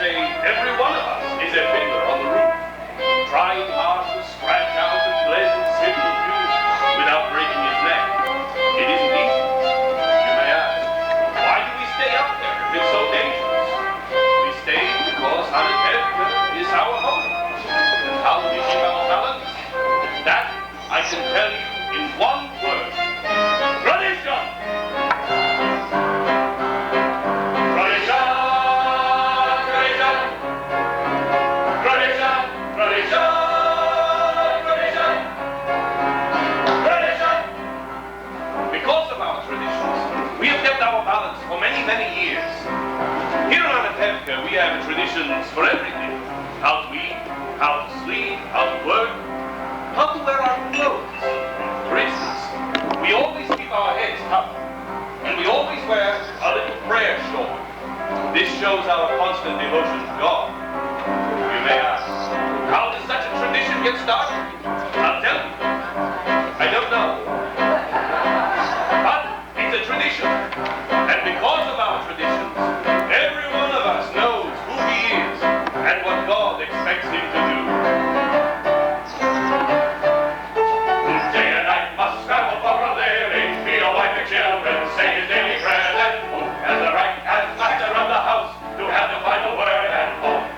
say every one of us is a fiddler on the roof, trying hard to scratch out a pleasant, simple tune without breaking his neck. It isn't easy. You may ask, why do we stay up there if it's so dangerous? We stay because Anatevka is our home. And how do we keep our balance? That I can tell you in one word. Tradition! Many years. Here on Anatevka, we have traditions for everything. How to eat, how to sleep, how to work, how to wear our clothes. For instance, we always keep our heads covered, and we always wear a little prayer shawl. This shows our constant devotion to God. You may ask, how does such a tradition get started? I'll tell you. I don't know. But it's a tradition. And because of our traditions, every one of us knows who he is and what God expects him to do. Day and night must travel for a living, feed a wife and children, say his daily prayers, and who has the right as master of the house to have the final word at home?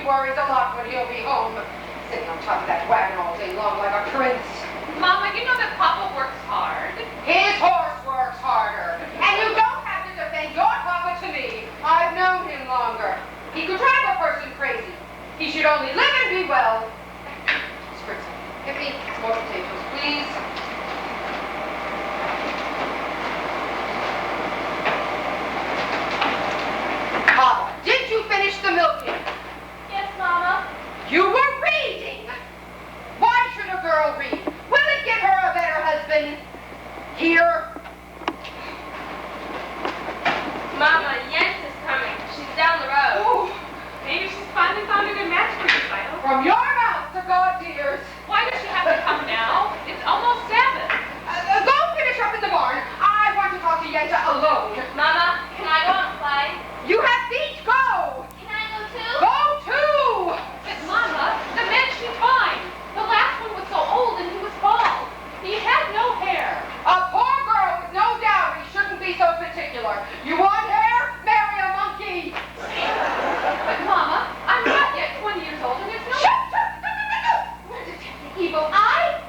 worries a lot when he'll be home. Sitting on top of that wagon all day long like a prince. Mama, you know that Papa works hard. His horse works harder. And you don't have to defend your Papa to me. I've known him longer. He could drive a person crazy. He should only live and be well. Spritz, give me more potatoes, please. Papa, did you finish the milking? Yes, Mama. You were reading. Why should a girl read? Will it give her a better husband? Here. Mama, Jens is coming. She's down the road. Oh, Maybe she's finally found a good match for you, Fido. from your mouth to God's ears. Why does she have to come now? It's almost Sabbath. Go finish up in the barn. I want to talk to Yenta alone. Mama, can I go out and play? You have feet. Go. Can I go too? Go too. But Mama, the man she's fine. The last one was so old and he was bald. He had no hair. A poor girl with no dowry shouldn't be so particular. You want hair? Marry a monkey. But Mama, I'm not yet 20 years old and there's no... Shut up! Where's the evil eye?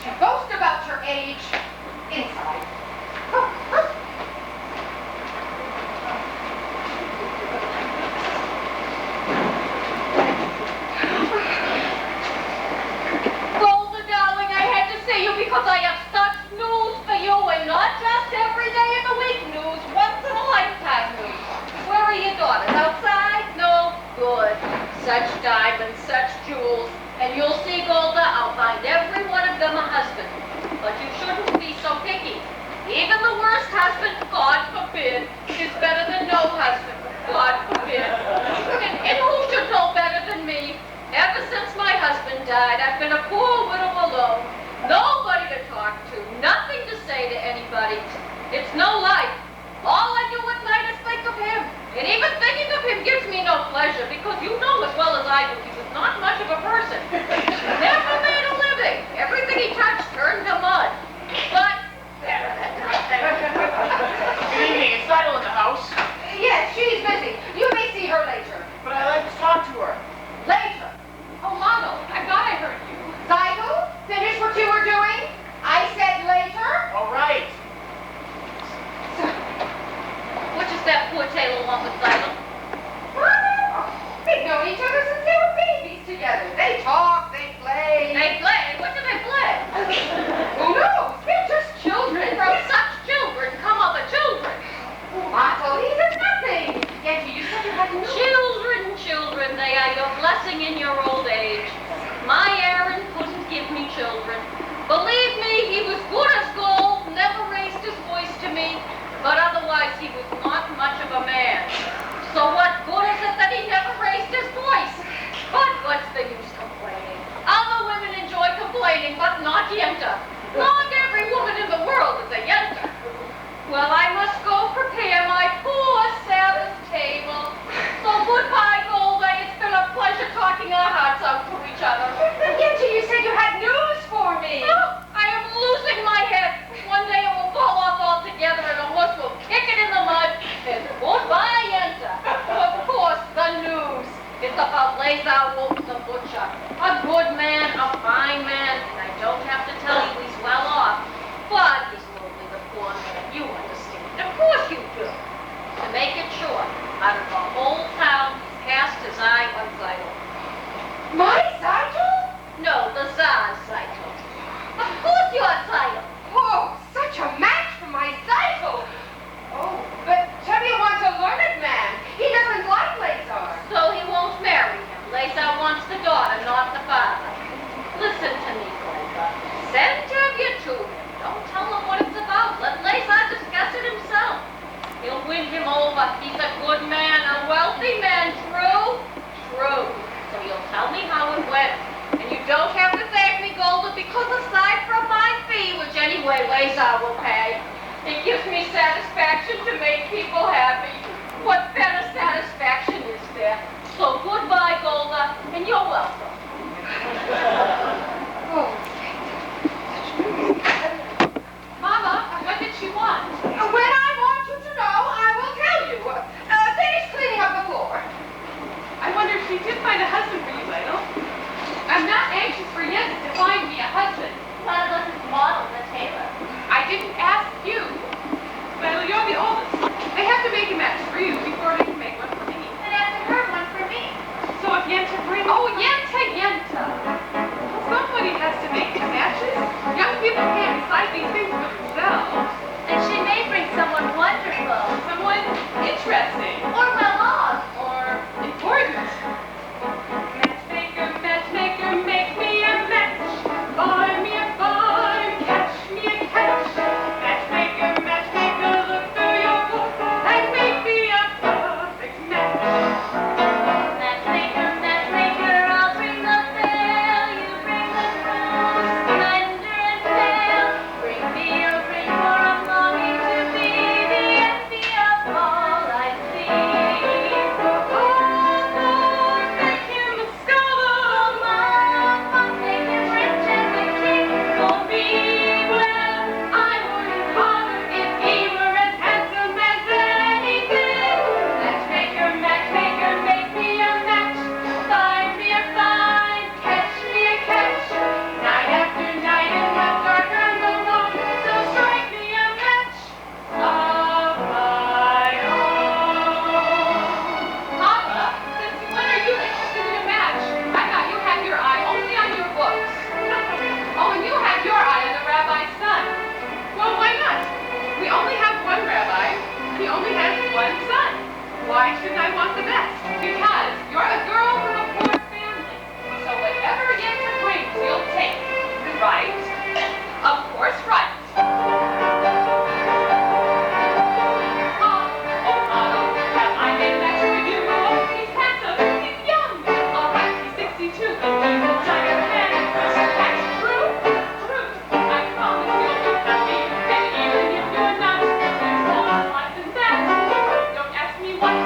You boast about your age. Inside. Golda, darling, I had to see you because I have such news for you, and not just every day of the week news, once in a lifetime news. Where are your daughters? Outside? No? Good. Such diamonds, such jewels. And you'll see, Golda, I'll find every one of them a husband. But you shouldn't be so picky. Even the worst husband, God forbid, is better than no husband. God forbid. And who should know better than me? Ever since my husband died, I've been a poor widow alone. Nobody to talk to, nothing to say to anybody. It's no life. All I do at night is think of him. And even thinking of him gives me no pleasure, because you know as well as I do he was not much of a person. Never made a living. Everything he touched turned to mud. But better than nothing. Good evening. Is Seidel in the house? Yes, she's busy. You may see her later. But I'd like to talk to her. Later. Oh, Mama, I thought I heard you. Seidel, finish what you were doing. I said later. All right. What does that poor tailor want with Seidel? They've known each other since they were babies together. They talk, they play. They play? What do they play? Who knows? They're just children. From such children come other children. Otto, these are nothing. Yet you said you had no... Children, they are your blessing in your old age. My Aaron couldn't give me children. Believe me, he was good as gold, never raised his voice to me, but otherwise he was not much of a man. So what good is it that he never raised his voice? But what's the use complaining? Other women enjoy complaining, but not Yenta. Not every woman in the world is a Yenta. Well, I must go prepare my poor Sabbath table. So goodbye, Golda. It's been a pleasure talking our hearts out to each other. But Yenta, you said you had news for me. Oh, I am losing my head. One day it will fall off altogether and a horse will kick it in the mud. And goodbye, Yenta. Of course, the news. It's about Lazar Wolf the butcher. A good man, a fine man, and I don't have to tell you he's well off. But he's lonely, the poor man. You understand. Of course you do. To make it short, out of the whole town, he's cast his eye on Seidel. My Seidel? No, the Tsar's Seidel. Of course you're Seidel. Oh, such a match for my Seidel. Oh, but Tevye wants a learned man. He doesn't like Lazar. So he won't marry him. Lazar wants the daughter, not the father. Listen to me, Golda. Send Tevye to him. Don't tell him what it's about. Let Lazar discuss it himself. He'll win him over. He's a good man, a wealthy man. True? True. So you'll tell me how it went. And you don't have to thank me, Golda, because aside from my fee, which anyway Lazar will pay, it gives me satisfaction to make people happy. What better satisfaction is there? So goodbye, Golda, and you're welcome. Oh. Mama, what did she want? When I want you to know, I will tell you. Finish cleaning up the floor. I want the best, because you're a girl from a poor family. So whatever Yenta brings, you'll take. Right? Of course, right. Have I made a match with you? He's handsome, he's young. All right, he's 62, but he's a giant man. That's true? True. I promise you'll be happy, and even if you're not, there's more life than that. Don't ask me what.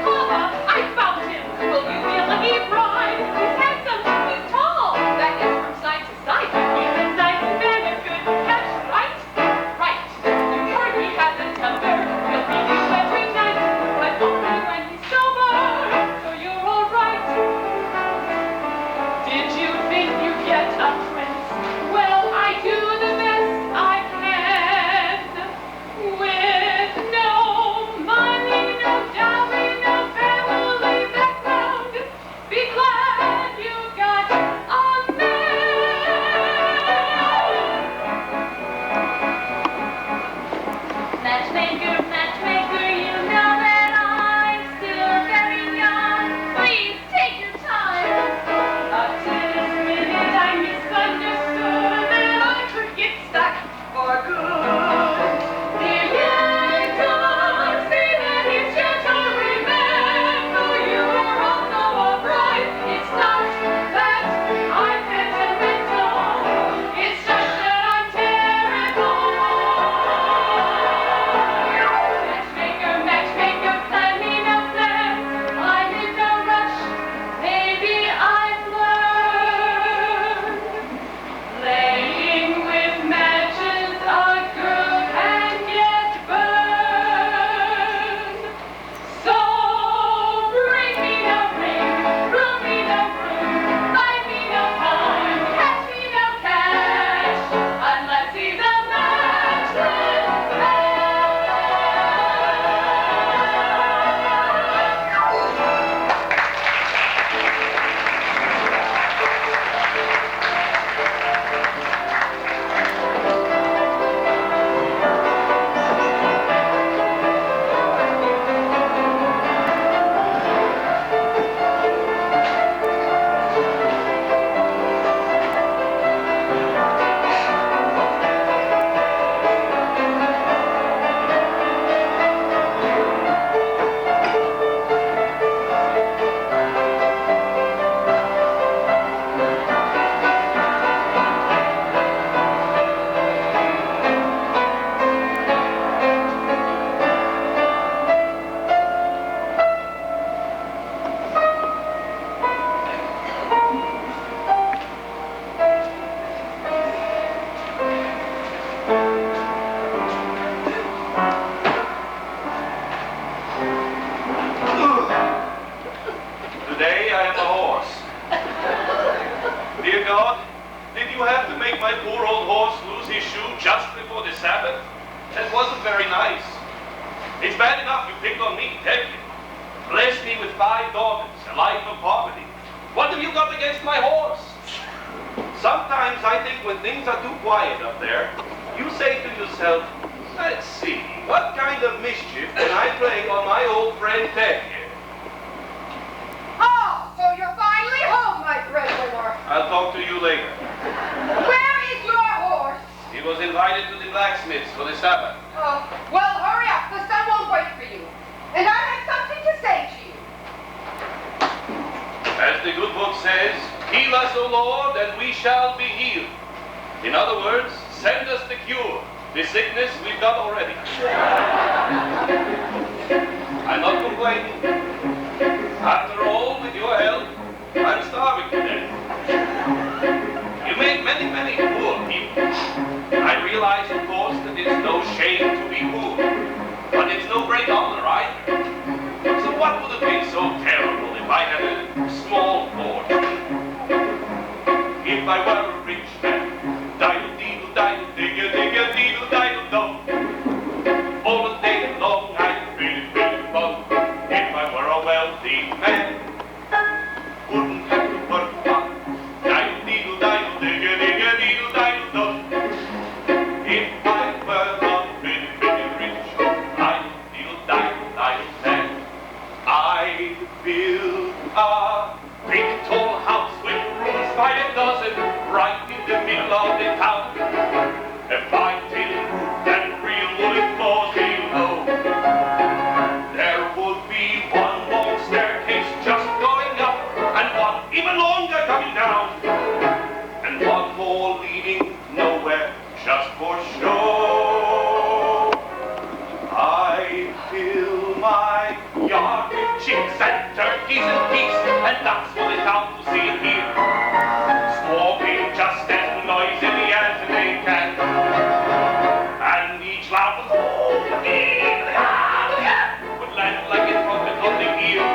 Papa, I found him. Will you be a lucky bride? He's handsome, he's tall. That is from side to side. He's a nice man, a good catch, right? Right. You heard he has a temper. He'll beat you every night, but only when he's sober. So you're all right. Did you think you'd get a prince? Well, I do the best I can. With no money, no dowry, no family background. Be glad you got a man. Matchmaker, matchmaker, you know that I'm still very young. Please take your time. Up to this minute I misunderstood that I could get stuck for good. Dear Yankton, say that he's gentle, remember you are also a bride. It's not that I'm sentimental, it's just that I'm terrible. Matchmaker, matchmaker, plan me no plans. I'm in no rush, maybe I've learned. Playing with matches, a girl can get burned. So bring me no ring, room me no room, buy me no home, catch me no cash, unless he's a matchless man. Today I am a horse. Dear God, did you have to make my poor old horse lose his shoe just before the Sabbath? That wasn't very nice. It's bad enough you picked on me, Peggy. Blessed me with 5 daughters, a life of poverty. What have you got against my horse? Sometimes I think when things are too quiet up there, you say to yourself, let's see, what kind of mischief can I play on my old friend Peggy? Oh, so you're finally home, my breadwinner. I'll talk to you later. Where is your horse? He was invited to the blacksmith's for the Sabbath. Oh, well, hurry up. The sun won't wait for you. And I have something to say to you. As the good book says, heal us, O Lord, and we shall be healed. In other words, send us the cure. The sickness we've got already. I'm not complaining. After all, with your help, I'm starving to death. You make many, many poor people. I realize, of course, that it's no shame to be poor. But it's no great honor either. So what would have been so terrible if I had a small fortune? If I were a rich man, diddle-deedle-diddle-digga-digga-deedle-diddle-dum. All the day long I'd really, really fun. If I were a wealthy man, wouldn't have to work hard. Diddle-deedle-diddle-digga-digga-deedle-diddle-dum. If I were not really, really rich, fill my yard with chicks and turkeys and geese and ducks for the town to see and hear. Squawking just as noisily as they can. And each loud would land like a trumpet on the ear,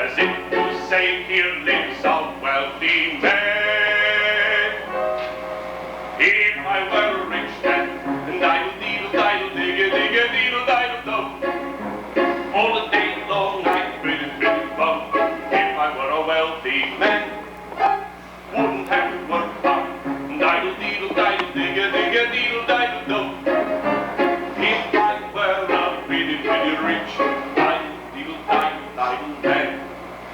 as if to say, here lives a wealthy man. If I were a rich man, and diddle-diddle-diddle-diddle-diddle-do, all the day long I'd pretty-pretty-bum. If I were a wealthy man, wouldn't have to work hard. Diddle-diddle-diddle-diddle-diddle-diddle-do. If I were a pretty-pretty rich diddle-diddle-diddle man,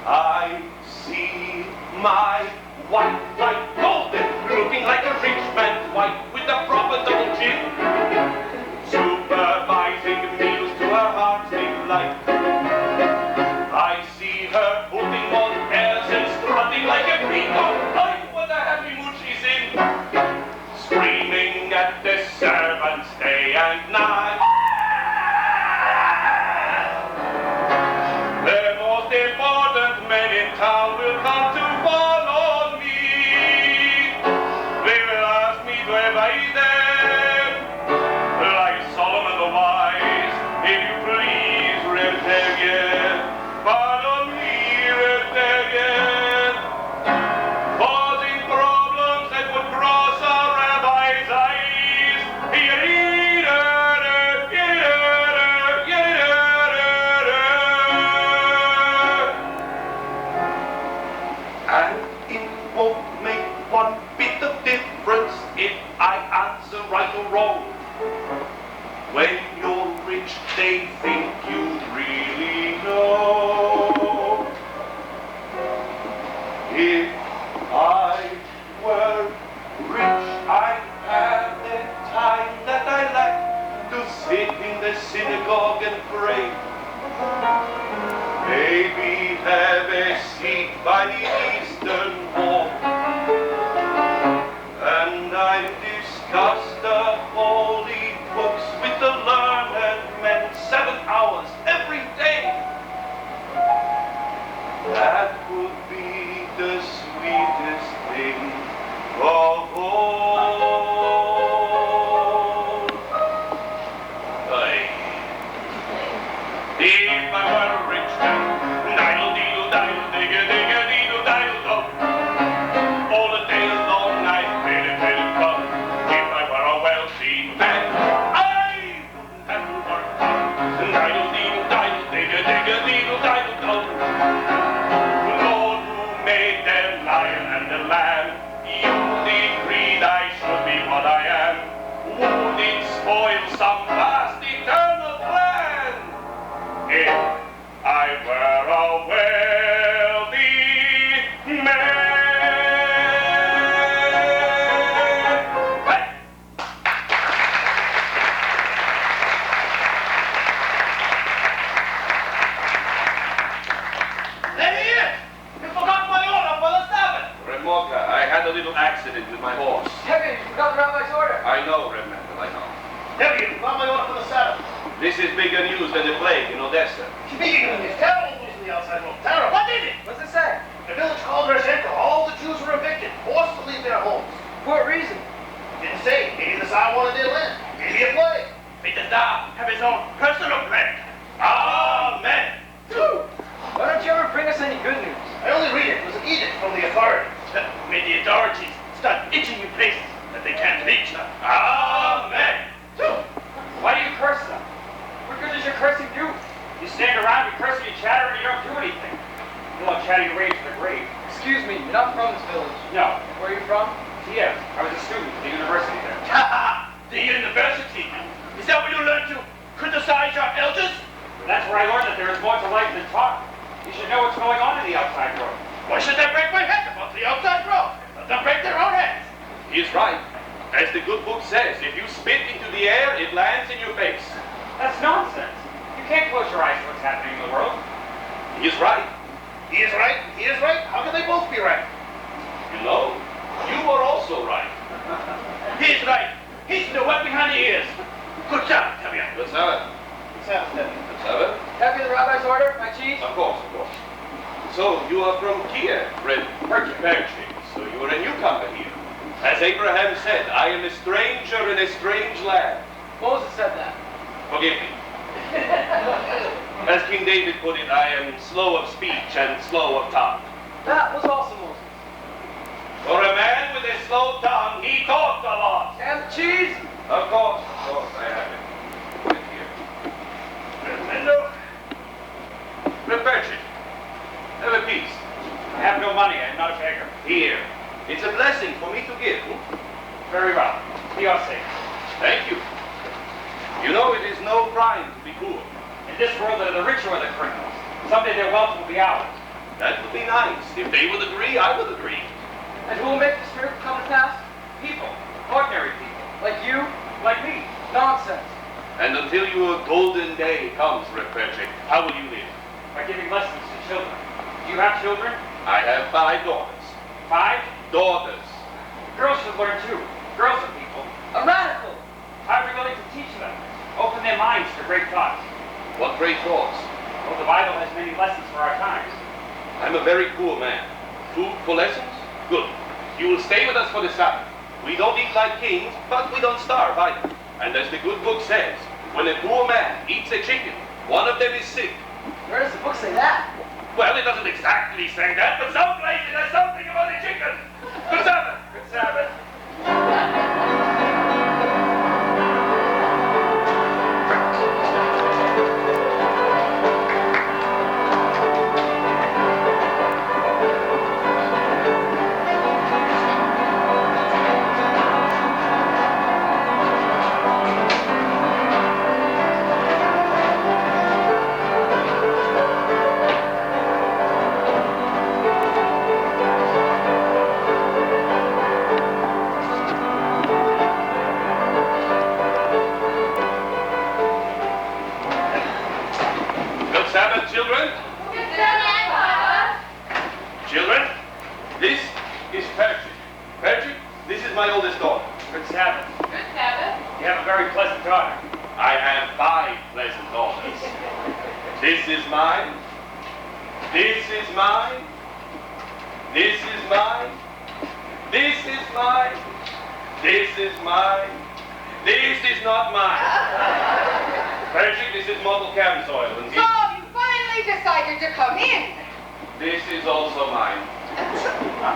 I see my wife like golden, looking like a rich man's wife with a proper double chin, supervising meals to her heart's delight. I see her putting on airs and strutting like a peacock. Oh, what a happy mood she's in, screaming at the servants day and night. The most important men in town will come to follow me. They will ask me to obey them, like Solomon the wise. If you please, Reptilian, follow me, Reptilian. Causing problems that would cross a rabbi's eyes. And it won't make one bit of difference if I answer right or wrong. When you're rich, they think you really know. If I were rich, I'd have the time that I like to sit in the synagogue and pray. Maybe have a seat by the Eastern Wall, and I'd discuss the holy books with the learned men 7 hours every day. That would be the sweetest thing of all. If I were a rich man, diddle-diddle-diddle-diddle-diddle-diddle-do, all the day long I'd pretty-pretty-bum. If I were a wealthy man, I wouldn't have to work hard. Diddle-diddle-diddle-diddle-diddle-diddle-do. The Lord who made the lion and the lamb, you decreed I should be what I am. Would it spoil some vast eternal plan if I were a wealthy man? Hey. Let me in! You forgot my order for the Sabbath! Remoka, I had a little accident with my horse. Heavy, you forgot the rabbi's order. I know, Remender, I know. Heavy, you forgot my order for the Sabbath. This is bigger news than the plague in Odessa. It's terrible news in the outside world. Terrible. What is it? What's it say? The village called Rezhenko. All the Jews were evicted, forced to leave their homes. For what reason? Didn't say. Maybe the Tsar wanted their land. Maybe a plague. May the Tsar have his own personal plague. Amen. Why don't you ever bring us any good news? I only read it. It was an edict from the authorities. May the authorities start itching in places that they can't reach. Amen. Why do you curse them? What good does your cursing do? You stand around, you curse and you chatter, and you don't do anything. You won't chatter your way to the grave. Excuse me, you're not from this village. No. Where are you from? Kiev. I was a student at the university there. The university. Is that where you learn to criticize your elders? That's where I learned that there is more to life than talk. You should know what's going on in the outside world. Why should they break my head about the outside world? Let them break their own heads. He is right. As the good book says, if you spit into the air, it lands in your face. That's nonsense. You can't close your eyes to what's happening in the world. He is right. He is right. He is right. How can they both be right? You know, you are also right. He is right. He's the one behind the ears. Good job, Tavia. Let's have it. Sabbath, Debbie. Good Sabbath. Happy the rabbi's order, my chief? Of course, of course. So, you are from Kiev, Red Perchik. So you are a newcomer here. As Abraham said, I am a stranger in a strange land. Moses said that. Forgive me. As King David put it, I am slow of speech and slow of tongue. That was also Moses. For a man with a slow tongue, he talked a lot. And cheese? Of course, I have it. Put it here. Tremendo. Perchik. Have a piece. I have no money. I am not a beggar. Here. It's a blessing for me to give. Very well. Be all safe. Thank you. You know it is no crime to be poor. In this world, the rich are the criminals. Someday their wealth will be ours. That would be nice. If they would agree, I would agree. And who will make this miracle come to pass? People. Ordinary people. Like you, like me. Nonsense. And until your golden day comes, Perchik, how will you live? By giving lessons to children. Do you have children? I have 5 daughters. 5? Daughters. Girls should learn too. Girls are people. A radical. How are we willing to teach them? Open their minds to great thoughts. What great thoughts? Well, the Bible has many lessons for our times. I'm a very poor man. Food for lessons? Good. You will stay with us for the Sabbath. We don't eat like kings, but we don't starve either. And as the good book says, when a poor man eats a chicken, one of them is sick. Where does the book say that? Well, it doesn't exactly say that, but someplace it has something about a chicken. Good Sabbath. Good Sabbath. Children? Children, this is Perchik. Perchik, this is my oldest daughter. Good Sabbath. Good Sabbath. You have a very pleasant daughter. I have 5 pleasant daughters. This is mine. This is mine. This is mine. This is mine. This is mine. This is not mine. Perchik, this is model cam soil. And So you finally decided to come in. this is also mine.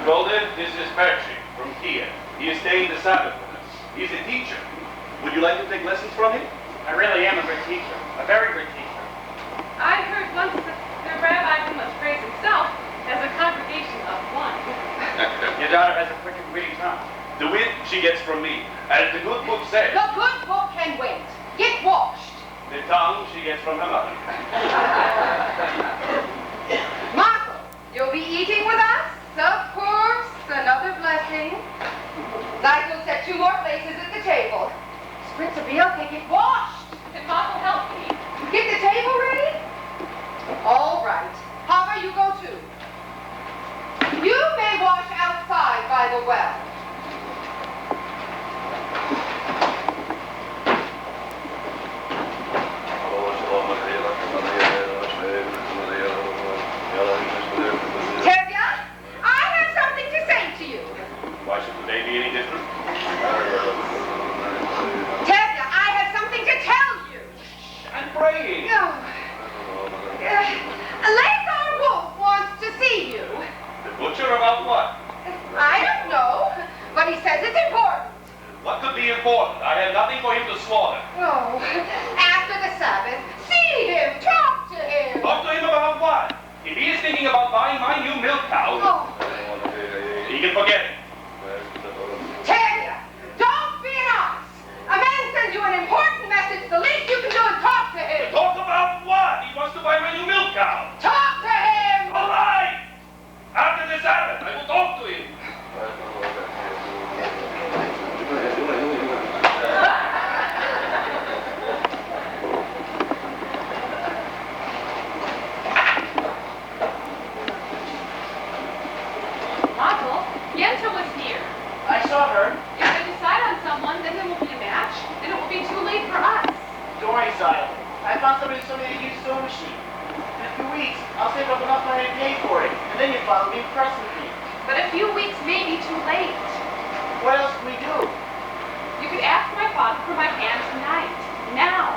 Golden, this is Perchik from Kiev. He is staying the Sabbath with us. He's a teacher. Would you like to take lessons from him? I really am a good teacher. A very good teacher. I heard once that the rabbi who must praise himself has a congregation of 1. Your daughter has a quick and witty tongue. The wit she gets from me. As the good book says, The good book can wait. Get washed. the tongue she gets from her mother. Marco, you'll be eating with us? Of course, another blessing. Light will set 2 more places at the table. Spritz will be okay. Get washed. Can Papa help me? Get the table ready? All right. Papa, you go too. You may wash outside by the well. Tevya, I have something to say to you. Why should today be any different? Tevya, I have something to tell you. I'm sell me a used sewing machine. In a few weeks, I'll save up enough money to pay for it, and then your father will be impressed with me. But a few weeks may be too late. What else can we do? You could ask my father for my hand tonight. Now.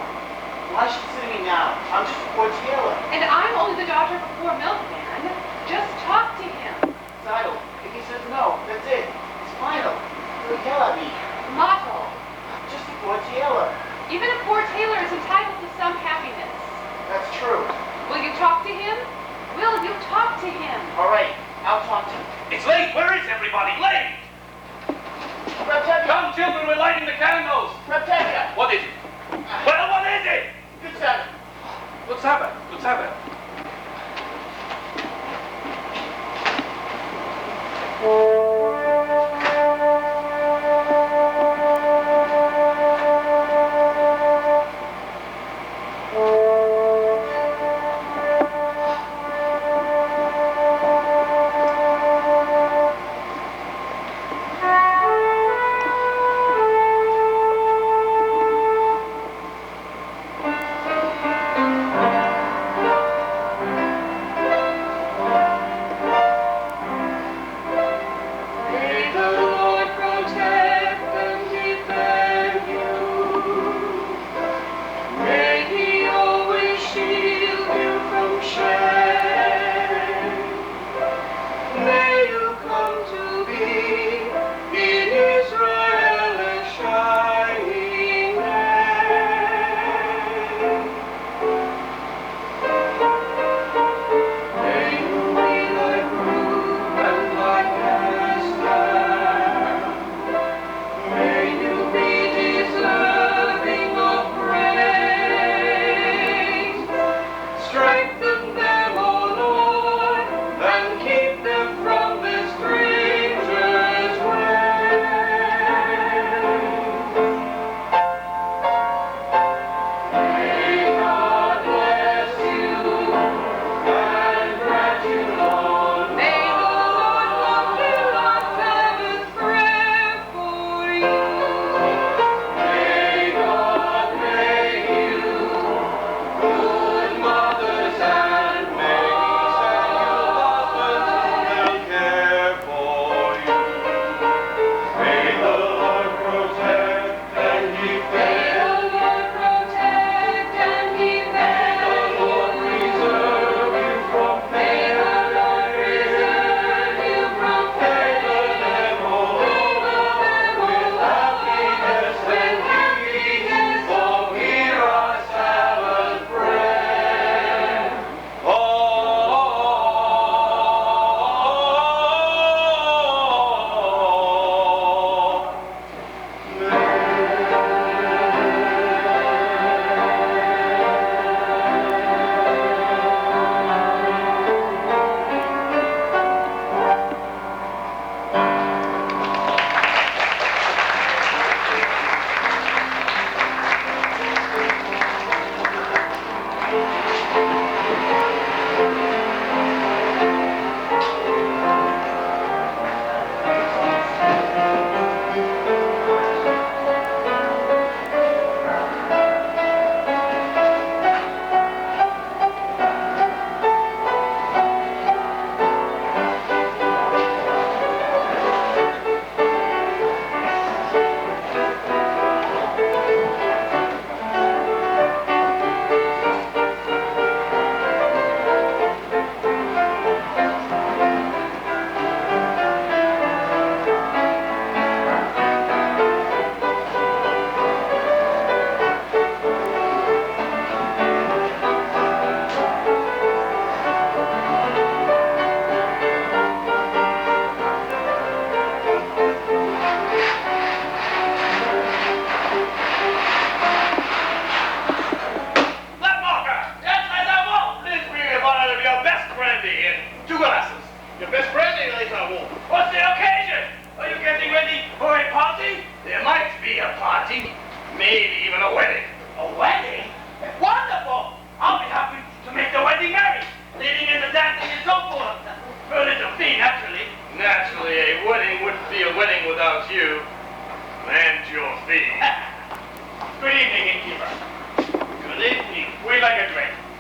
Why should you send me now? I'm just a poor tailor. And I'm only the daughter of a poor milkman. Just talk to him. Title. If he says no, that's it. It's final. Lequel la vie. Motto. Just a poor tailor. Even a poor tailor is entitled to some happiness. That's true. Will you talk to him? Will you talk to him? All right, I'll talk to him. It's late. Where is everybody? Late. Reptevia! Come, children, we're lighting the candles. Reptevia! What is it? Well, what is it? Good Sabbath. Let's have it. Let's have it.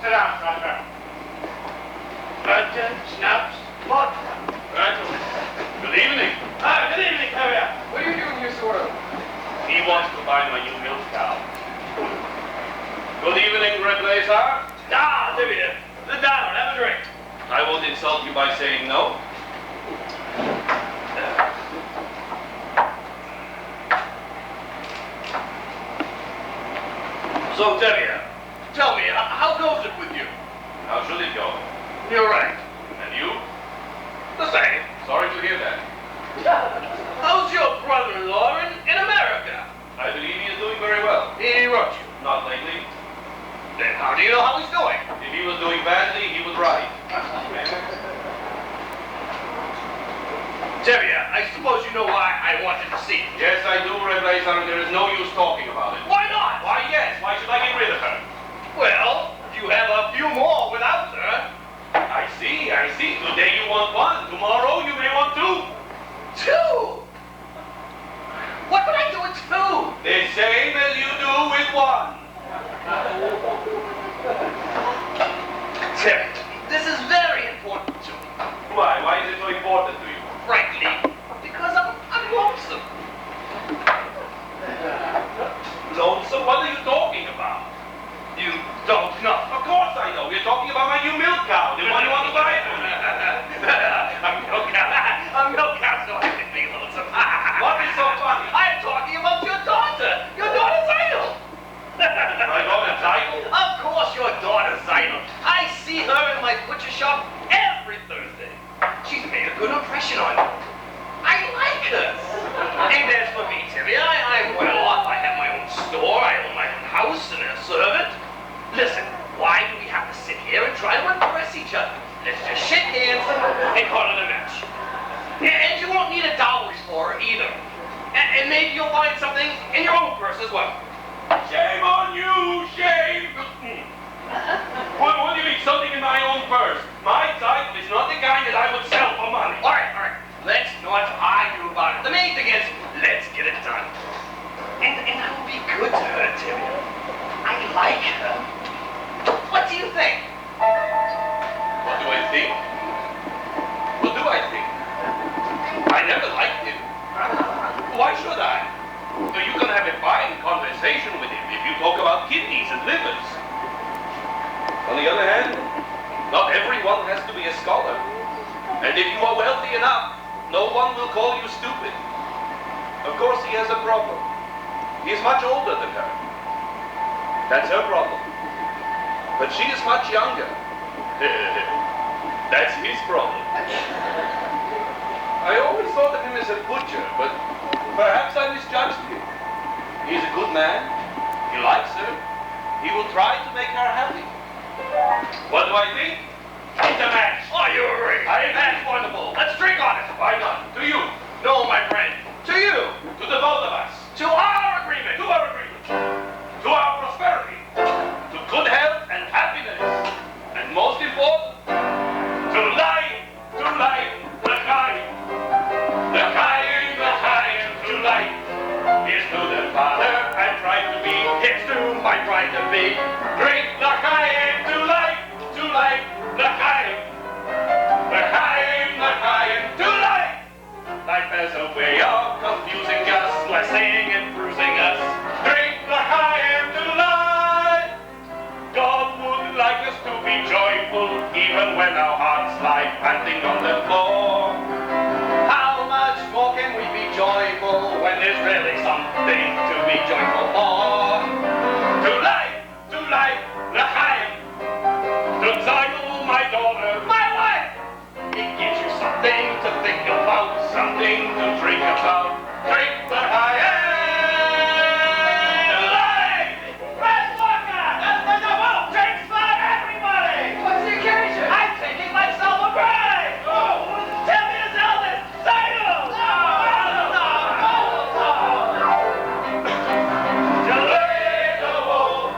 Sit down, Doctor. Vodka, schnapps, vodka. Right. Good evening. Ah, good evening, Caviar. What are you doing here so early? He wants to buy my new milk cow. Good evening, Red Blazer. Ah, Vivian. Sit down, have a drink. I won't insult you by saying no. So, Debbie, tell me, how goes it with you? How should it go? You're right. And you? The same. Sorry to hear that. How's your brother-in-law in America? I believe he is doing very well. He wrote you. Not lately. Then how do you know how he's doing? If he was doing badly, he would write. Debbie, I suppose you know why I wanted to see you. Yes, I do, Red Blazer. There is no use talking about it. Why not? Why, yes. Why should I get rid of her? Well, you have a few more without her. I see, I see. Today you want one. Tomorrow you may want two. Two? What would I do with two? The same as you do with one. Tim, this is very important to me. Why? Why is it so important to you? Frankly, because I'm lonesome. Lonesome? What are you talking about? You don't know. Of course I know. You're talking about my new milk cow. The one you want to buy for me. I'm no cow, so I can be lonesome. What is so funny? I'm talking about your daughter. Your daughter Zidel. My daughter Zidel? Of course your daughter Zidel. I see her in my butcher shop every Thursday. She's made a good impression on me. I like her. And as for me, Timmy, I'm well off. I have my own store. I own my own house and a servant. Listen, why do we have to sit here and try to impress each other? Let's just shake hands and call it a match. And you won't need a dowry for her either. And maybe you'll find something in your own purse as well. Shame on you! Shame! What do you mean, something in my own purse? My type is not the kind that I would sell for money. All right. Let's not argue about it. The main thing is, let's get it done. And I will be good to her, Timmy. I like her. What do you think? What do I think? What do I think? I never liked him. Why should I? You can have a fine conversation with him if you talk about kidneys and livers. On the other hand, not everyone has to be a scholar. And if you are wealthy enough, no one will call you stupid. Of course, he has a problem. He is much older than her. That's her problem. But she is much younger. That's his problem. I always thought of him as a butcher, but perhaps I misjudged him. He's a good man. He likes her. He will try to make her happy. What do I think? It's a match. Oh, you agree? That's wonderful. Let's drink on it. Why not? To you. No, my friend. To you. To the both of us. To our agreement. To our agreement. To our prosperity. To good health and happiness. And most important, to life, l'chaim. L'chaim, to life. Here's to the father I tried to be. Here's to my pride to be. Drink l'chaim to life, l'chaim. L'chaim, to life. Life has a way of confusing us, blessing and bruising us. Drink l'chaim to life. God would like us to be joyful, even when our hearts lie panting on the floor. How much more can we be joyful when there's really something to be joyful for? To life, l'chaim. To Zidel, my daughter, My wife! It gives you something to think about, something to drink about. Drink l'chaim. Red vodka! No, drinks for everybody! What's the occasion? I'm taking myself a break! Tell me to tell this! Zidel! To live the world,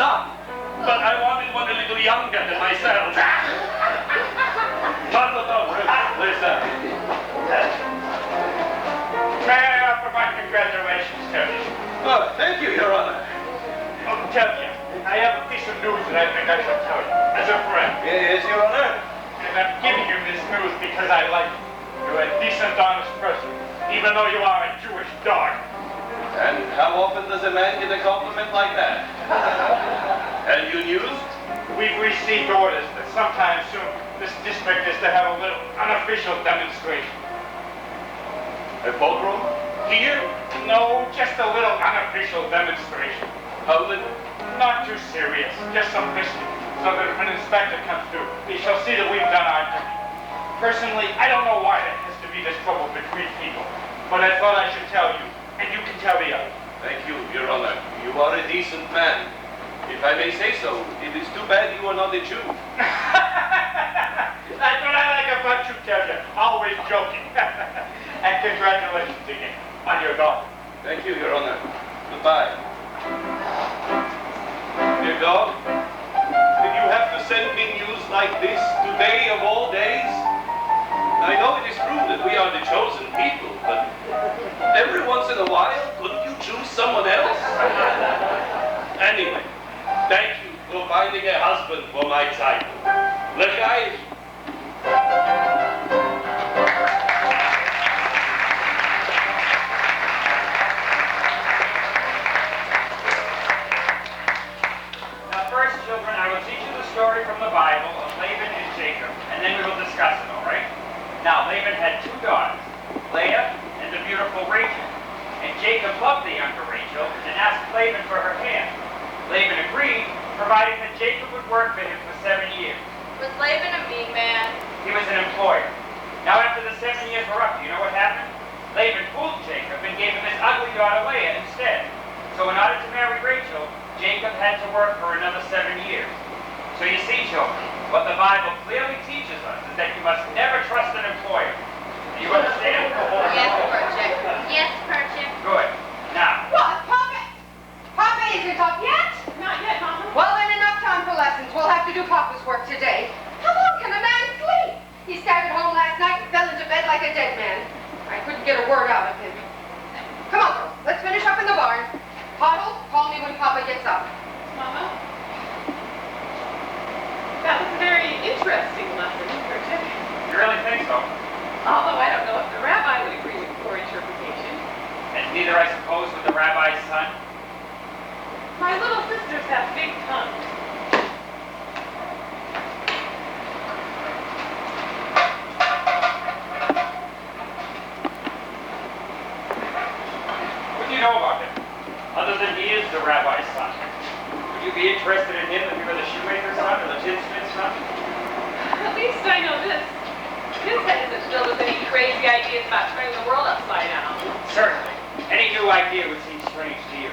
son. But I wanted one a little younger than myself. Mazel tov, listen. May I offer my congratulations to you? Oh, thank you, Your Honor. I'll tell you, I have a piece of news that I think I should tell you, as a friend. Yes, Your Honor. And I'm giving you this news because I like you. You're a decent, honest person, even though you are a Jewish dog. And how often does a man get a compliment like that? And you news? We've received orders that sometime soon this district is to have a little unofficial demonstration. A pogrom? Here? No, just a little unofficial demonstration. How little? Not too serious, just some history, so that if an inspector comes through, he shall see that we've done our duty. Personally, I don't know why there has to be this trouble between people, but I thought I should tell you, and you can tell the others. Thank you, Your Honor. You are a decent man. If I may say so, it is too bad you are not a Jew. That's what I like about you, Kevin. Always joking. And congratulations again on your dog. Thank you, Your Honor. Goodbye. Dear dog, did you have to send me news like this today of all days? I know it is true that we are the chosen people, but every once in a while, couldn't you choose someone else? Anyway, thank you for finding a husband for my child. L'chaim. Now first, children, I will teach you the story from the Bible of Laban and Jacob, and then we will discuss it, all right? Now, Laban had 2 daughters, Leah and the beautiful Rachel. And Jacob loved the younger Rachel and asked Laban for her hand. Laban agreed, providing that Jacob would work for him for 7 years. Was Laban a mean man? He was an employer. Now, after the 7 years were up, do you know what happened? Laban fooled Jacob and gave him his ugly daughter Leah instead. So in order to marry Rachel, Jacob had to work for another 7 years. So you see, children, what the Bible clearly teaches us is that you must never trust an employer. Do you understand? Yes, Perchik. Yes, Perchik. Good. Now, What, Papa? Papa isn't up yet? Not yet, Mama. Well, then enough time for lessons. We'll have to do Papa's work today. How long can a man sleep? He started home last night and fell into bed like a dead man. I couldn't get a word out of him. Come on, girls. Let's finish up in the barn. Pottle, call me when Papa gets up. Mama? That was a very interesting lesson, Perchik. you really think so? Although I don't know if the rabbi would agree with your interpretation. And neither, I suppose, with the rabbi's son? My little sisters have big tongues. What do you know about him? Other than he is the rabbi's son. Would you be interested in him if he were the shoemaker's son or the tinsmith's son? At least I know this. His head isn't filled with any crazy ideas about turning the world upside down. Certainly. Any new idea would seem strange to you.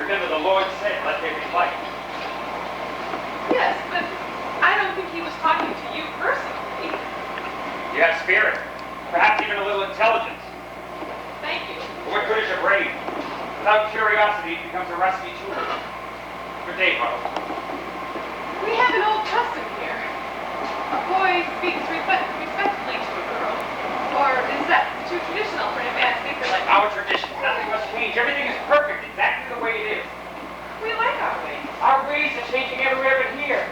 Remember, the Lord said, let there be light. Yes, but I don't think he was talking to you personally. You have spirit. Perhaps even a little intelligence. Thank you. But what good is your brain? Without curiosity, it becomes a rusty tool. Good day, Bubba. We have an old custom here. A boy speaks respectfully to a girl. Or is that too traditional for an advanced thinker like you? Our tradition. Nothing must change. Everything is perfect, exactly the way it is. We like our ways. Our ways are changing everywhere but here.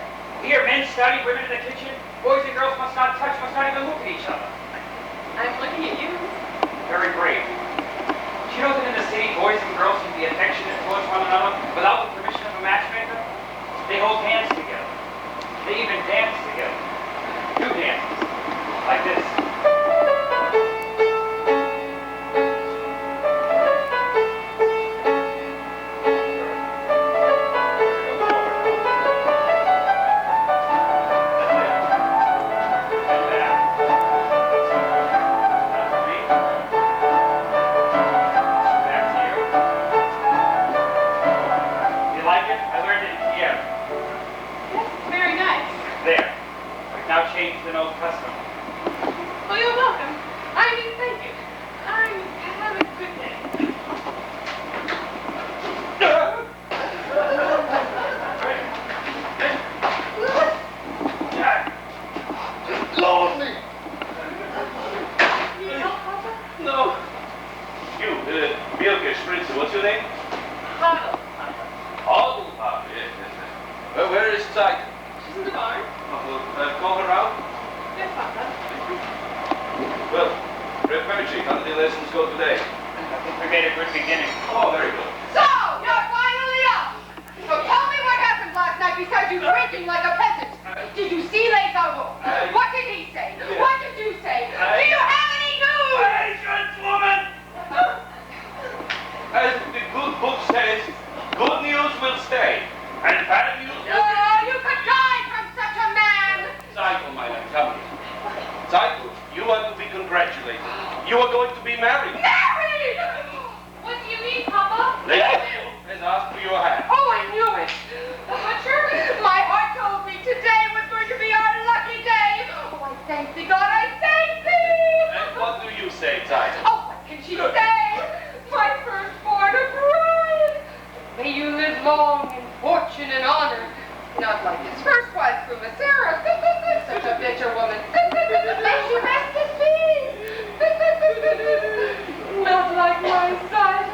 Here, men study, women in the kitchen. Boys and girls must not touch, must not even look at each other. I'm looking at you. Very brave. Do you know that in the city, boys and girls can be affectionate towards one another without the permission of a matchmaker? They hold hands together. They even dance together. Do dances. Like this. Changed an old custom. Well, you're welcome. I mean, thank you. Have a good day. Milke, Spritzer, what's your name? Huddle. Huddle, yes, yes, yes. Well, where is Zeit? She's in the barn. Call her out. Yes, Papa. Well, Red Magic, how did the lessons go today? I think we made a good beginning. Oh, very good. So, you're finally up. So tell me what happened last night besides you drinking like a peasant. Did you see Les Arbors? What did he say? What did you say? Do you have any news? Patience, woman! As the good book says, good news will stay, and bad news will... Oh, you could die from such a man. Cycle, my lad, come here. Cycle, you are to be congratulated. You are going to be married. Married! What do you mean, Papa? Lady has asked for your hand. Oh, I knew it. Butcher, my heart told me today was going to be our lucky day. Oh, I thank thee, God, I thank thee. And what do you say, Cycle? Oh, what can she say? My firstborn a bride. May you live long in fortune and honor. Not like his first wife, Sarah. Such a bitter woman. May she rest in peace. Not like my son.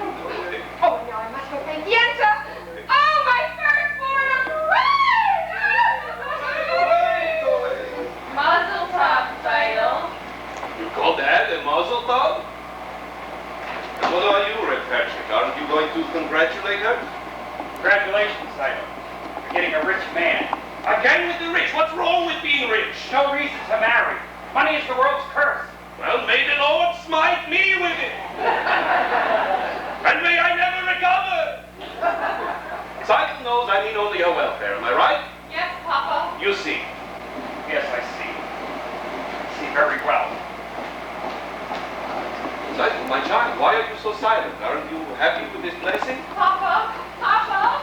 Oh, now I must go thank Yenta. Oh, my firstborn a bride. Mazel tov, Seidel. You call that a muzzle dog? And what are you, Red Patrick? Aren't you going to congratulate her? Congratulations, Seidel. You're getting a rich man. Again with the rich. What's wrong with being rich? No reason to marry. Money is the world's curse. Well, may the Lord smite me with it. And may I never recover. Cycle knows I mean only her welfare, am I right? Yes, Papa. You see. Yes, I see. I see very well. Cycle, my child, why are you so silent? Aren't you happy with this blessing? Papa. Papa.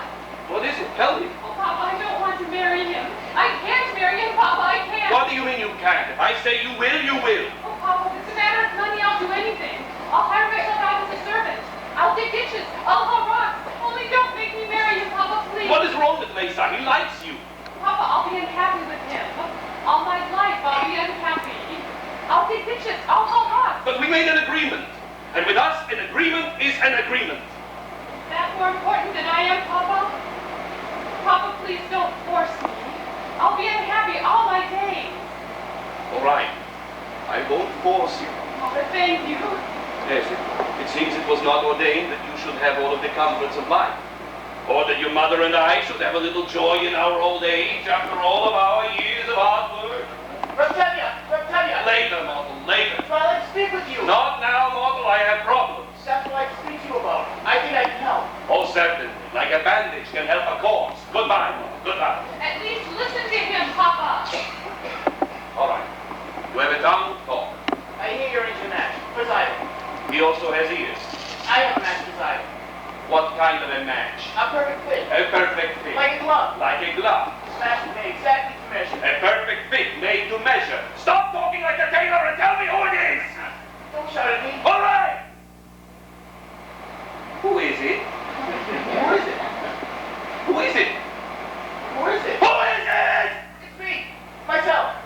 What is it? Tell me. Oh, Papa, I don't want to marry him. I can't marry him, Papa. I can't. What do you mean you can't? If I say you will, you will. Oh, Papa, if it's a matter of money, I'll do anything. I'll hire myself out as a servant. I'll dig ditches. I'll haul rocks. Only don't make me marry you, Papa, please. What is wrong with Lisa? He likes you. Papa, I'll be unhappy with him. All my life, I'll be unhappy. I'll dig ditches. I'll haul rocks. But we made an agreement. And with us, an agreement is an agreement. That's more important than I am, Papa. Papa, please don't force me. I'll be unhappy all my days. All right. I won't force you. Papa, thank you. Yes, it seems it was not ordained that you should have all of the comforts of life. Or that your mother and I should have a little joy in our old age after all of our years of hard work. Reptilia! Later, mortal, later. I'd like to speak with you. Not now, mortal, I have problems. That's what I'd like to speak to you about. I think I can help. Oh, certainly. Like a bandage can help a cause. Goodbye, mortal, goodbye. At least listen to him, Papa. All right. You have a tongue? Talk. I hear you're into match. Presiding. He also has ears. I have a match presiding. What kind of a match? A perfect fit. A perfect fit. Like a glove. Like a glove. Match is made exactly to measure. A perfect fit made to measure. Stop talking like a tailor and tell me who it is! Don't shout at me. All right! Who is it? Who is it? Who is it? Who is it? Who is it? It's me. Myself.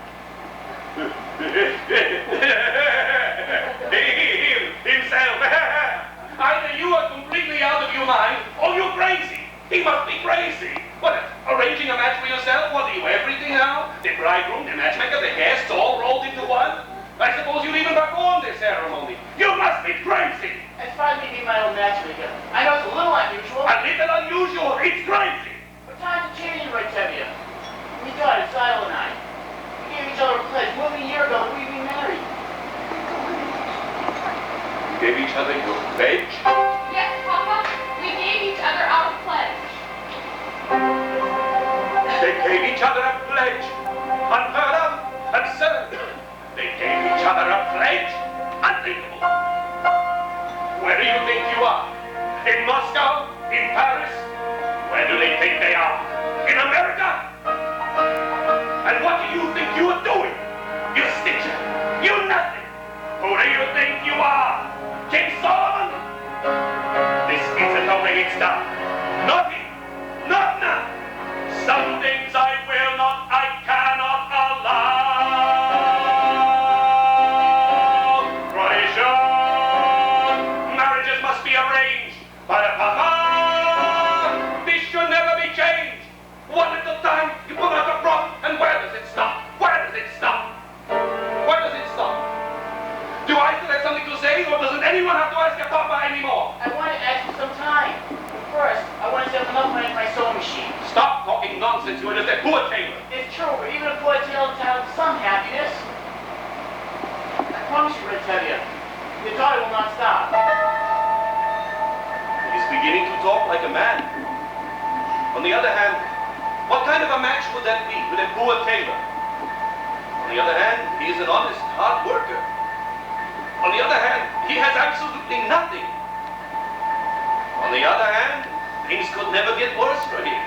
Himself. Either you are completely out of your mind or you're crazy. He must be crazy. What, arranging a match for yourself? What are you, everything now? The bridegroom, the matchmaker, the guests, all rolled into one? I suppose you'll even perform this ceremony. You must be crazy. It's fine me being my own matchmaker. I know it's a little unusual. A little unusual. It's crazy. But times are changing, Reptilia. We got it, Sidle and I. We gave each other a pledge more than a year ago that we'd be married. You gave each other your pledge? Yes, Papa. We gave each other our pledge. They gave each other a pledge. Unheard of. Absurd. They gave each other a pledge. Unthinkable. Where do you think you are? In Moscow? In Paris? Where do they think they are? In America? And what do you think you are doing? You stitcher. You nothing. Who do you think you are? King Solomon? This isn't the way it's done. Not here. Not now. Some things I will not, I cannot allow. Tradition. Marriages must be arranged. talk like a man. On the other hand, what kind of a match would that be with a poor tailor? On the other hand, he is an honest, hard worker. On the other hand, he has absolutely nothing. On the other hand, things could never get worse for him.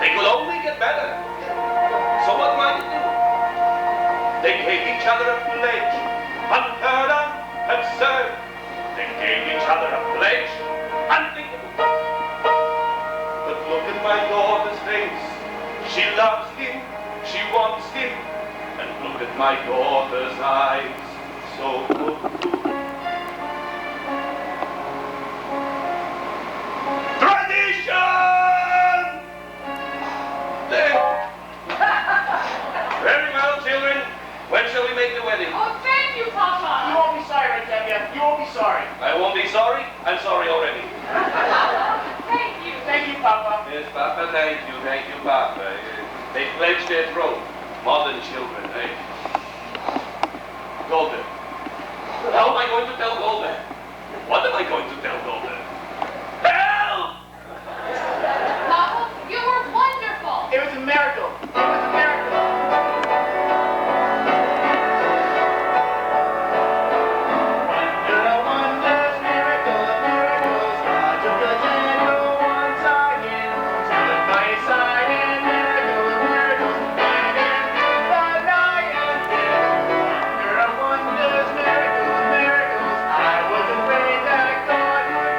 They could only get better. So what am I to do? They gave each other a pledge, unheard of, absurd. They gave each other a pledge, unthinkable. But look at my daughter's face. She loves him, she wants him. And look at my daughter's eyes, so blue. Tradition! There. Very well, children. When shall we make the wedding? Oh, thank you, You Papa. won't be sorry, Artemia. You won't be sorry. I won't be sorry. I'm sorry already. Thank you. Thank you, Papa. Yes, Papa, thank you, Papa. They pledged their troth. Modern children, eh? Golden. How am I going to tell Golden? What am I going to tell Golden? Help! Papa, you were wonderful. It was a miracle. It was a miracle. Wonder of wonders, miracle of miracles. God took a gentle one side in, stood by his side in miracle of miracles. And in the lion's den. Wonder of wonders, miracle of miracles. I was afraid that God would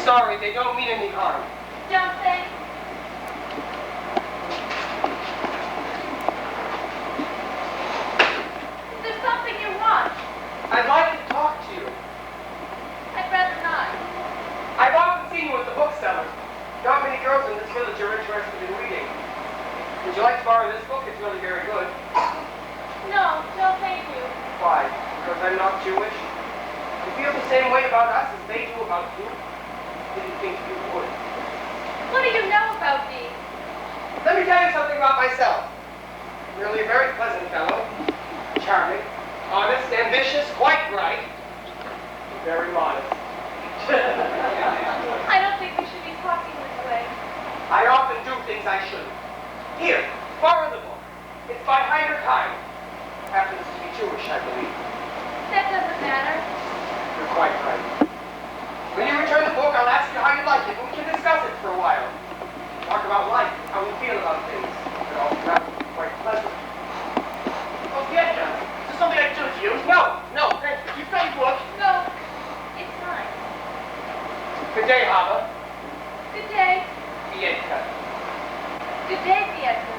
sorry, they don't mean any harm. Don't they? Is there something you want? I'd like to talk to you. I'd rather not. I've often seen you at the bookseller. Not many girls in this village are interested in reading. Would you like to borrow this book? It's really very good. No, thank you. Why? Because I'm not Jewish? You feel the same way about us as they do about you? Didn't think you would. What do you know about me? Let me tell you something about myself. Really a very pleasant fellow. Charming. Honest, ambitious, quite bright. Very modest. I don't think we should be talking this way. I often do things I shouldn't. Here, borrow the book. It's by Heinrich Heine. Happens to be Jewish, I believe. That doesn't matter. You're quite right. When you return the book, I'll ask you how you like it, and we can discuss it for a while. Talk about life, how we feel about things. It all sounds quite pleasant. Oh, yeah, John. Is there something I can do with you? No, thank you. You've got your book. No, it's mine. Good day, Hava. Good day. Vietka. Good day, Fiedler.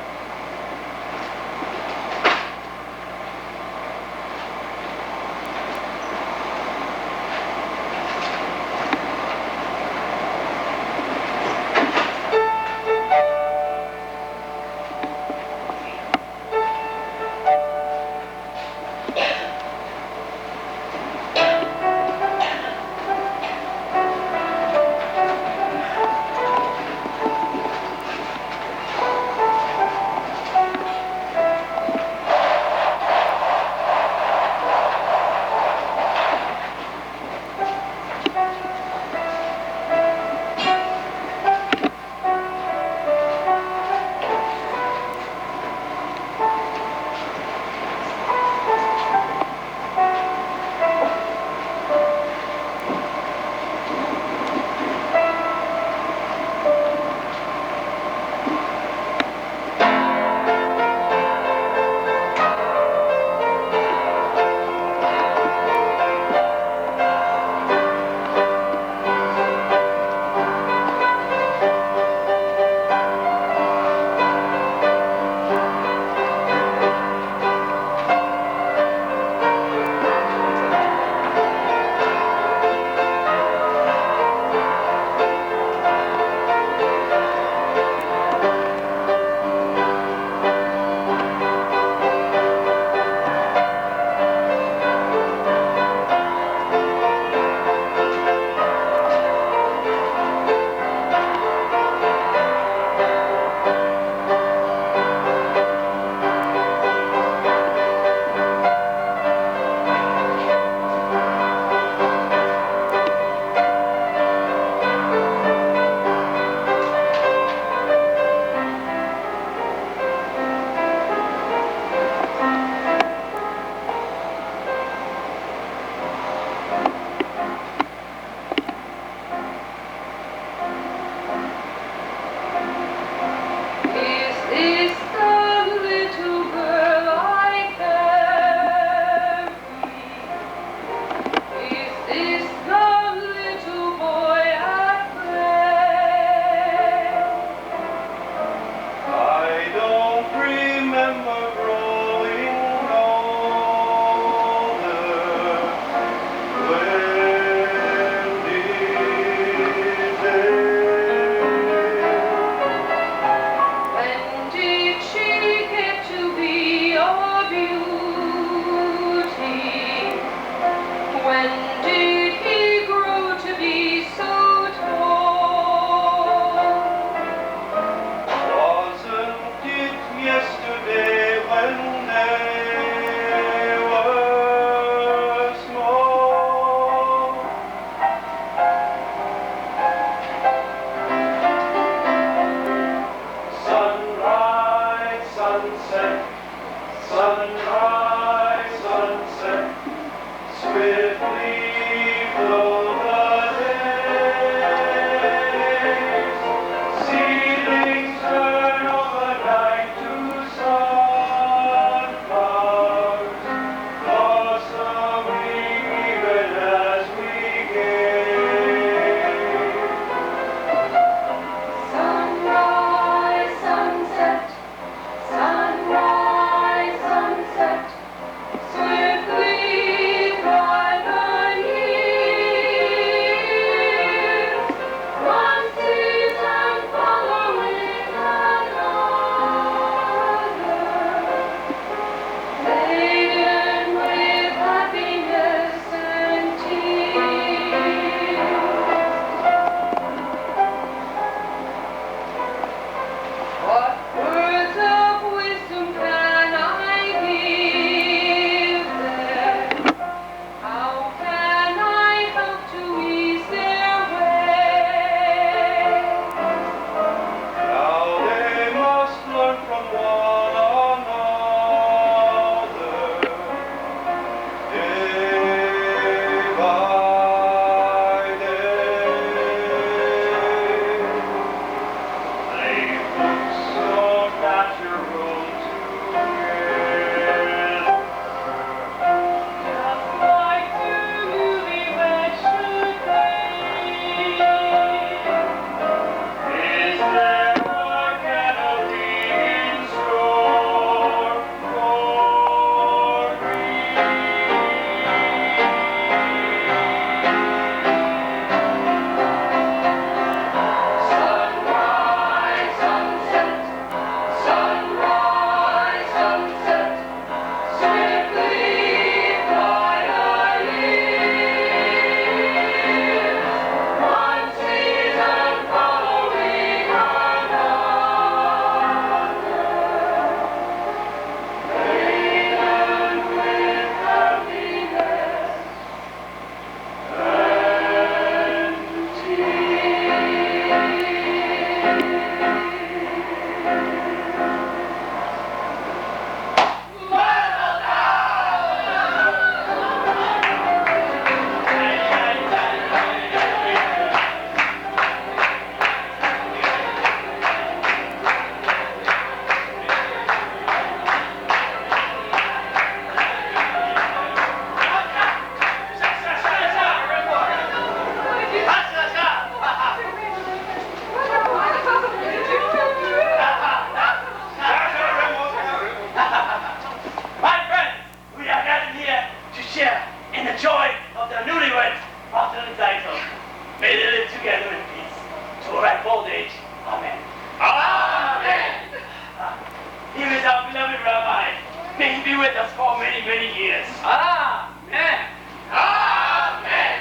many years. Amen. Amen.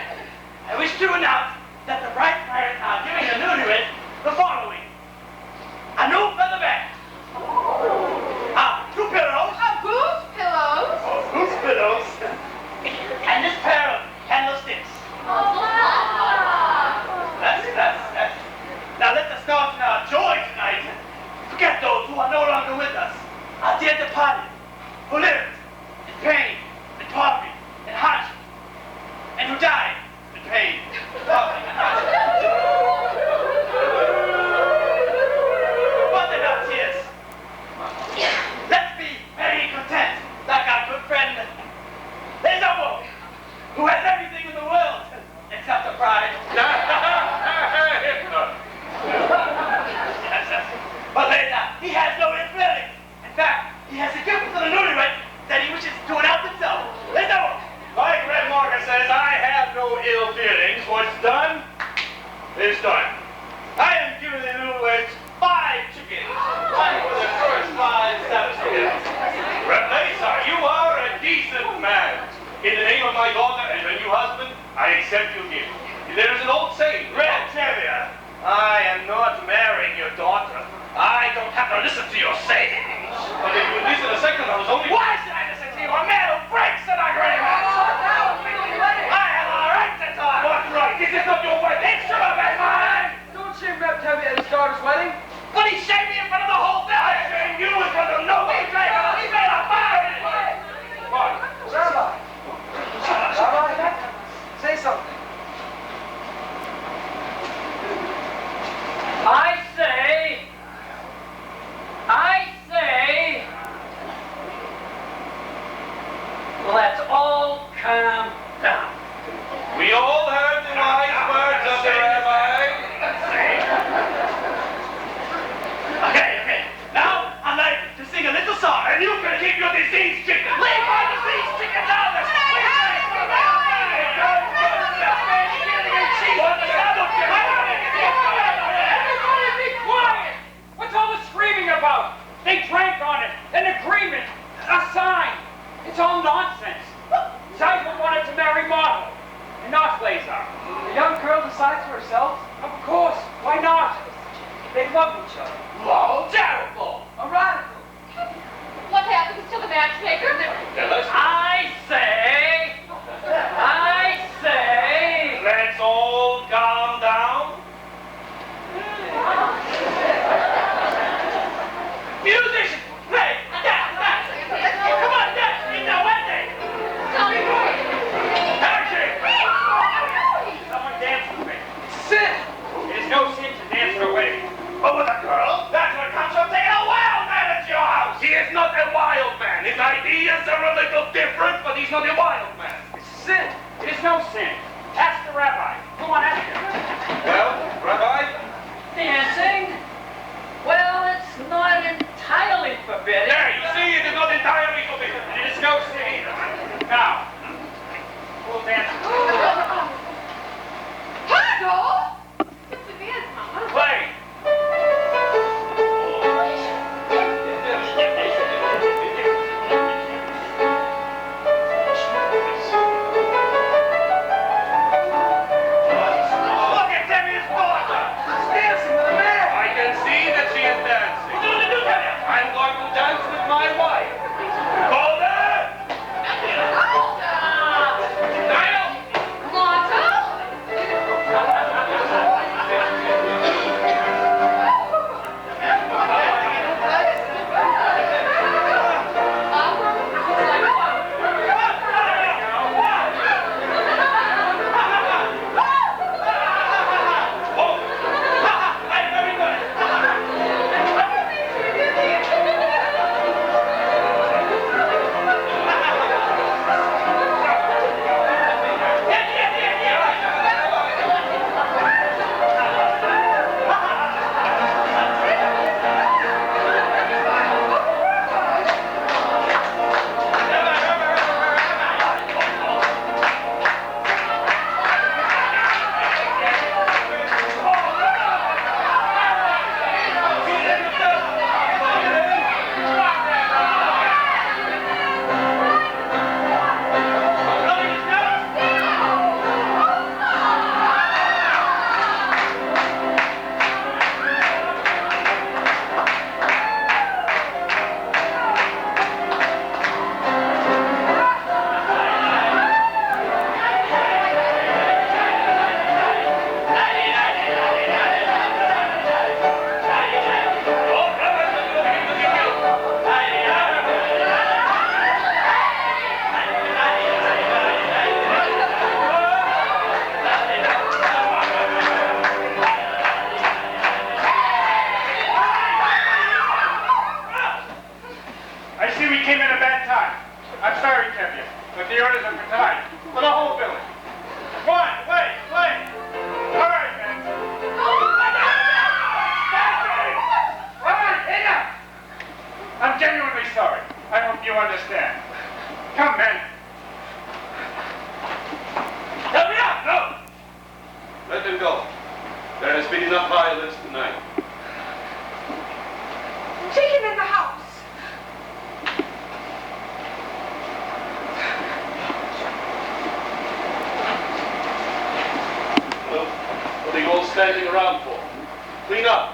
I wish to announce that the bright parents are giving the newlyweds the following. A new feather bed. 2 pillows. Goose pillows? Goose pillows. And this pair of candlesticks. That's. Now let us start in our joy tonight. Forget those who are no longer with us. Our dear departed, who lived in pain, and poverty, and hardship, and who died in pain, poverty, and hardship. But they're not tears. Let's be very content, like our good friend. There's a boy who has everything in the world except a pride. But later, he has no ill feelings. In fact, he has a gift for the newlyweds that he wishes to announce himself. There's no one. Like Red Marker says, I have no ill feelings. What's done is done. I am giving the newlyweds 5 chickens. One for the first 5 Saturdays. Red Mesa, you are a decent man. In the name of my daughter and her new husband, I accept your gift. There is an old saying, Red Terrier, I am not marrying your daughter. I don't have to listen to your sayings. But if you listen a second, I was only... Why should I listen to you? A man who breaks an agreement! I have a right to talk! What right? This is not your wedding! It should have been mine! Don't shame Reb Tevye at his daughter's wedding. But he shamed me in front of the whole village! I shamed you in front of nobody! He made a fire! What? Rabbi. Rabbi, say something. I say. Let's all calm down. We all heard the wise words of the rabbi. Okay. Now, I'd like to sing a little song. And you can keep your diseased chicken. Leave my diseased chicken down there! Everybody be quiet! What's all the screaming about? They drank on it. An agreement. A sign. It's all nonsense. Seifert wanted to marry Martha, and not Lazar. The young girl decides for herself? Of course. Why not? They love each other. Whoa, terrible! A radical. What happens to the matchmaker? I say, Let's all calm down. musician, play, dance. Come on, dance, it's a wedding. Action! Someone dance with me. Sin! It is no sin to dance at a wedding. But with a girl, that's what comes from taking a wild man at your house. He is not a wild man. His ideas are a little different, but he's not a wild man. It's sin. It is no sin. Ask the rabbi. Go on, ask him. Well, Rabbi? Dancing? Well, it's not entirely forbidden. There, you see, it is not entirely forbidden. And it is no sin either. Now, we'll dance. Hello? It's a dance, Mama. Play. Look at Debbie's daughter. She's dancing with a man. I can see that she is dancing. What do you do, Debbie? I'm going to dance with my wife. Calder! kept you. But the orders are for tonight. For the whole village. Come on, play. All right, men. All right, enough. I'm genuinely sorry. I hope you understand. Come, men. Help me out! No! Let them go. There has been enough violence tonight. Take him in the house. Well, what are you all standing around for? Clean up.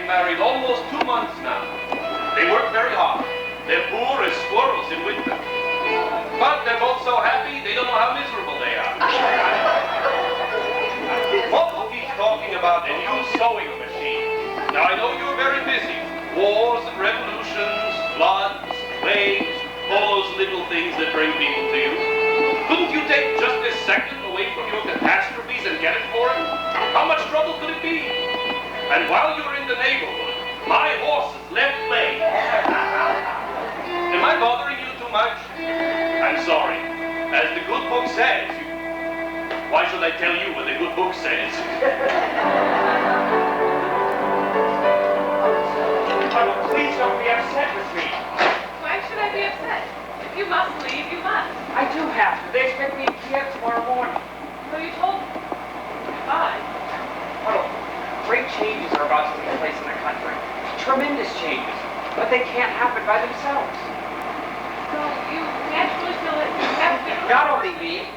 Married almost 2 months now. They work very hard. They're poor as squirrels in winter. But they're both so happy, they don't know how miserable they are. Mother keeps talking about a new sewing machine. Now, I know you're very busy. Wars and revolutions, floods, plagues, all those little things that bring people to you. Couldn't you take just a second away from your catastrophes and get it for it? How much trouble could it be? And while you're in the neighborhood, my horses left leg. Am I bothering you too much? I'm sorry. As the good book says. Why should I tell you what the good book says? Oh, please don't be upset with me. Why should I be upset? If you must leave, you must. I do have to. They expect me in Kiev tomorrow morning. So you told me. Goodbye. Oh, great changes are about to take place in the country. Tremendous changes. But they can't happen by themselves. So you naturally feel that you have to... Not only me.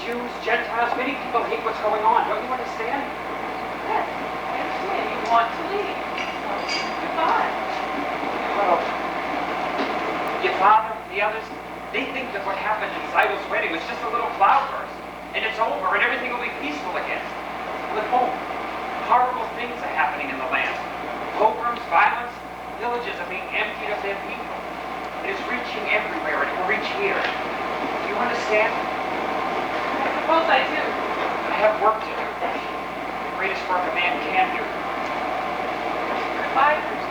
Jews, Gentiles, many people hate what's going on. Don't you understand? Yes, I understand. You want to leave. So, goodbye. Oh, your father, the others, they think that what happened in Zeidel's wedding was just a little cloudburst. And it's over and everything will be peaceful again. But home. Horrible things are happening in the land. Pogroms, violence, villages are being emptied of their people. It is reaching everywhere and it will reach here. Do you understand? I suppose I do. I have work to do. The greatest work a man can do. Goodbye, Thursday.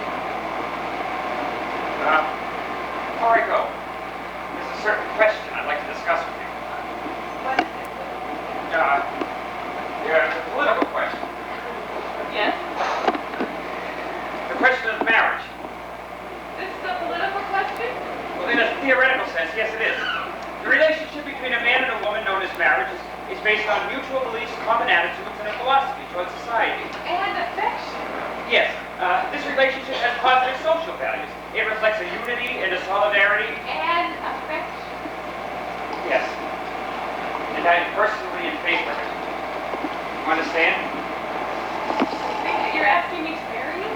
Before I go, there's a certain question I'd like to discuss with you. What is it? Yeah, it's a political question. Yes? The question of marriage. This is a political question? Well, in a theoretical sense, yes it is. The relationship between a man and a woman known as marriage is based on mutual beliefs, common attitudes, and a philosophy towards society. And affection. Yes, this relationship has positive social values. It reflects a unity and a solidarity. And affection. Yes. And I am personally in favor of it. You understand? You're asking me to marry you?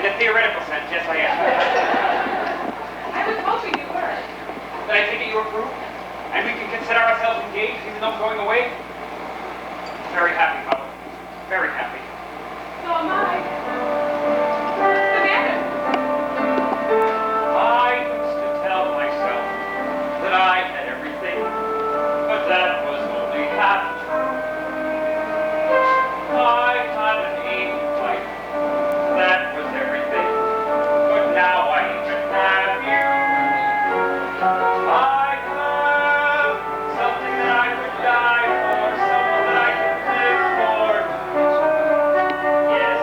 In a theoretical sense, yes I am. I was hoping you were. Then I take it you approve? And we can consider ourselves engaged even though going away? Very happy, Mother. Very happy. So am I. What's the matter? I used to tell myself that I had everything, but that was only half true. I had an easy life, that was everything, but now I even have you. I have something that I could die for, someone that I could live for. Yes,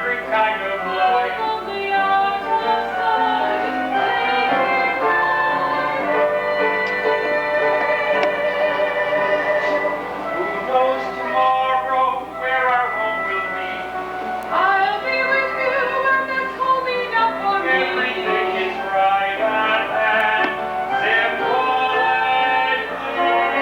every kind of life. On the outside, Who knows tomorrow where our home will be? I'll be with you, and that's home enough for me. Everything is right at hand, simple and clear.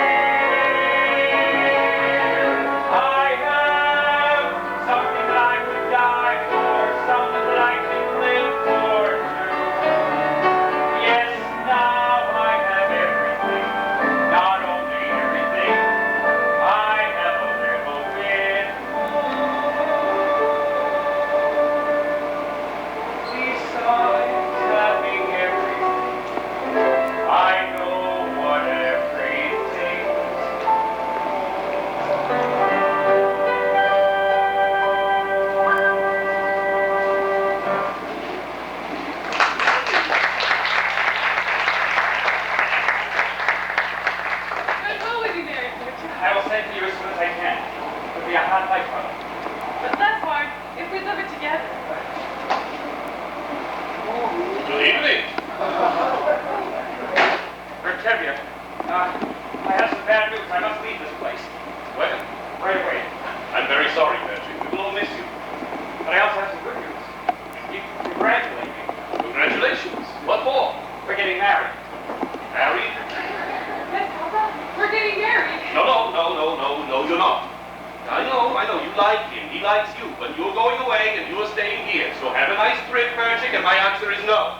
I have something that I could die for, something that I can live for too. Yes, now I have everything, not only everything, I have a little bit more. Besides having everything, I know what everything's When will we be married, Fortune? I will send to you as soon as I can. It'll be a hot light from it. But that's hard if we live it together. Good evening. Bertevia, I have some bad news. I must leave this place. When? Right away. I'm very sorry, Patrick. We will all miss you. But I also have some good news. You congratulate me. Congratulations. What for? We're getting married. Married? Yes, Papa, we're getting married. No, you're not. I know, you like him, he likes you, but you're going away and you're staying here. So have a nice trip, Patrick, and my answer is no.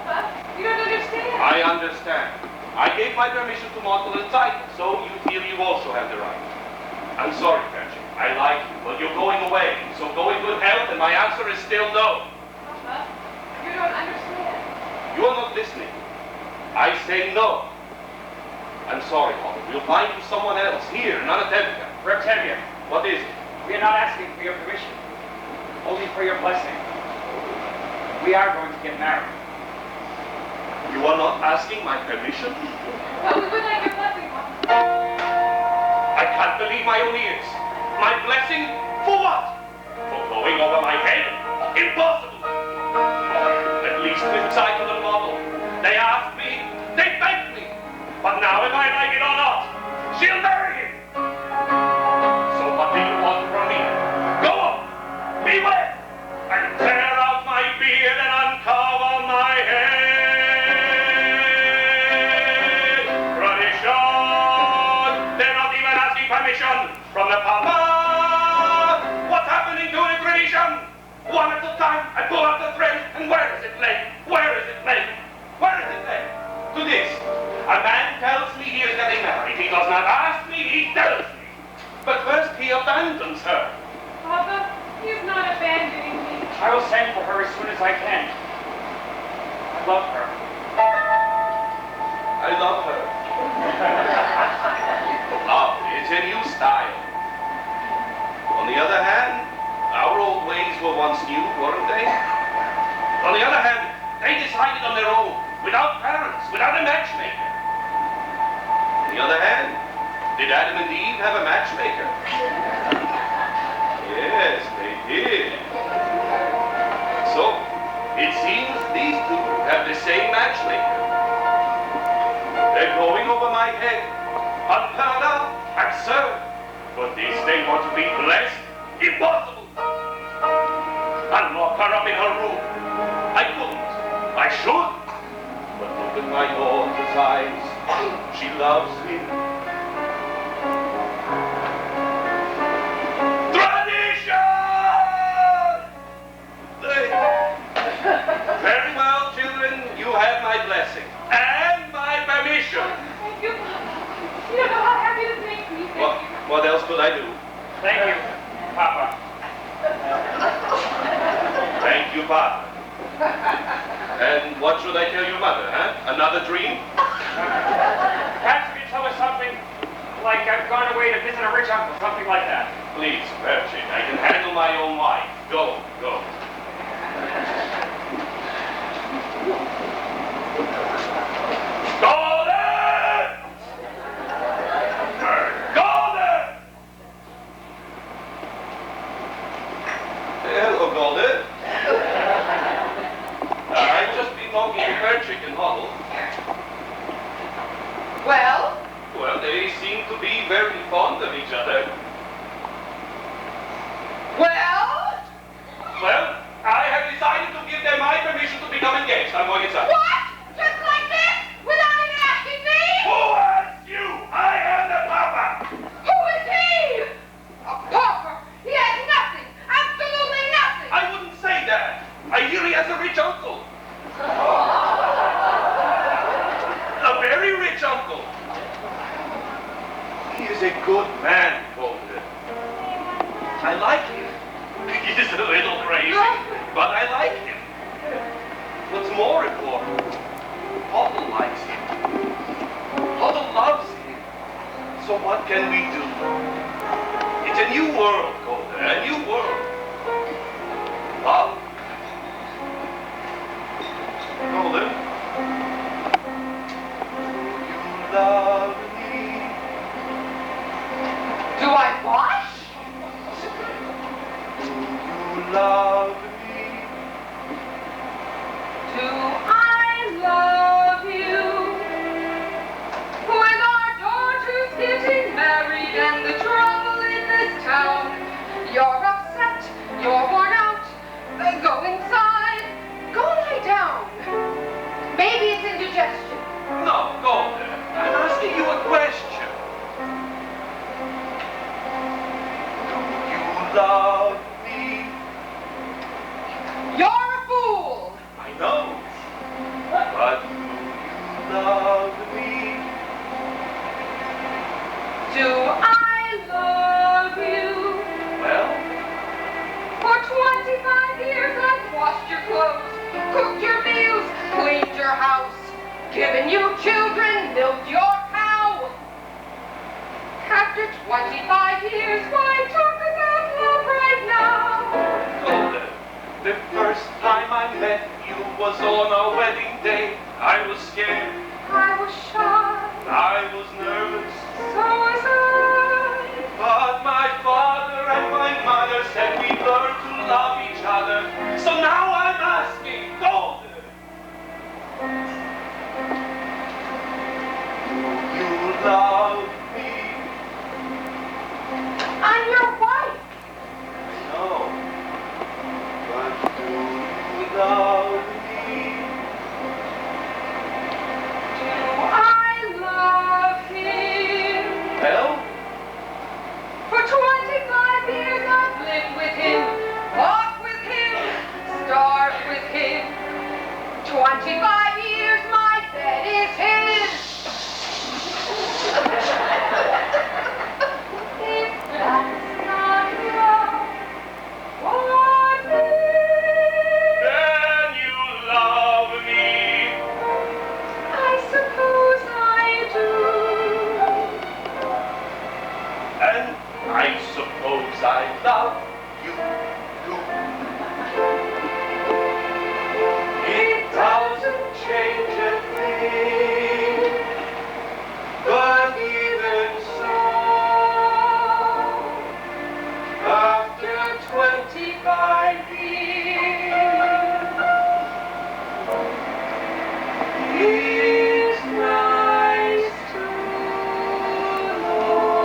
Papa, you don't understand. I understand. I gave my permission to Mottle and Titan, so you feel you also have the right. I'm sorry, Patrick. I like you, but you're going away. So go in good health, and my answer is still no. Papa, you don't understand. You're not listening. I say no. I'm sorry, Mottle. We'll find you someone else here, not at Devka. Bertevia, What is it? we are not asking for your permission, only for your blessing. We are going to get married. You are not asking my permission? But we would like your blessing, Papa. I can't believe my own ears. My blessing? For what? For going over my head? Impossible! At least with Titan and Mottle. They asked me, they begged me. But now, if I like it or not, she'll marry him. So what do you want from me? Go on, beware, and tear out my beard and uncover my head. Tradition! They're not even asking permission from the Papa. What's happening to the tradition? One at a time, I pull up the thread, and where is it led? Where is it led? Where is it led? To this. A man tells me he is getting married. He does not ask me, he tells me. But first he abandons her. Papa, he's not abandoning me. I will send for her as soon as I can. I love her. I love her. Love is a new style. On the other hand, our old ways were once new, weren't they? On the other hand, they decided on their own, without parents, without a matchmaker. On the other hand, did Adam and Eve have a matchmaker? Yes, they did. So, it seems these two have the same matchmaker. They're going over my head. Unheard of, absurd. But this they want to be blessed? Impossible. Unlock her up in her room. I couldn't. I should. But look at my daughter's eyes. She loves him. Very well, children, you have my blessing and my permission. Thank you, Papa. You don't know how happy this makes me. Thank you. What else could I do? Thank you, Papa. Thank you, Papa. And what should I tell your mother, huh? Another dream? Perhaps you could tell us something like I've gone away to visit a rich uncle, something like that. Please, Perchik, I can handle my own wife. Go, go. Golden! Golden! Hello, Golden. can we do? It's a new world, Golden, a new world. Love. Golden. You love me. Do I what? You love me. Do I love you? With our daughters getting married and the trouble in this town, you're upset, you're worn out. Go inside, go lie down. Maybe it's indigestion. No, Golden, I'm asking you a question. Do you love me? You're a fool. I know. But do you love me? Do I love you? Well, For 25 years I've washed your clothes, cooked your meals, cleaned your house, given you children, milked your cow. After 25 years, why talk about love right now? Golden, the first time I met you was on our wedding day. I was scared. I was shy, I was nervous. so was I. But my father and my mother said we learned to love each other. So now I'm asking, Golden. You love me. I'm your wife. No. But do you love me? Do I love him? Well, For 25 years I've lived with him, walked with him, starved with him. 25 years my bed is his. If that's not love, what is? then you love me. I suppose I do. And I suppose I love you too. It doesn't change a thing, but even so, after 25 years, it's nice to know.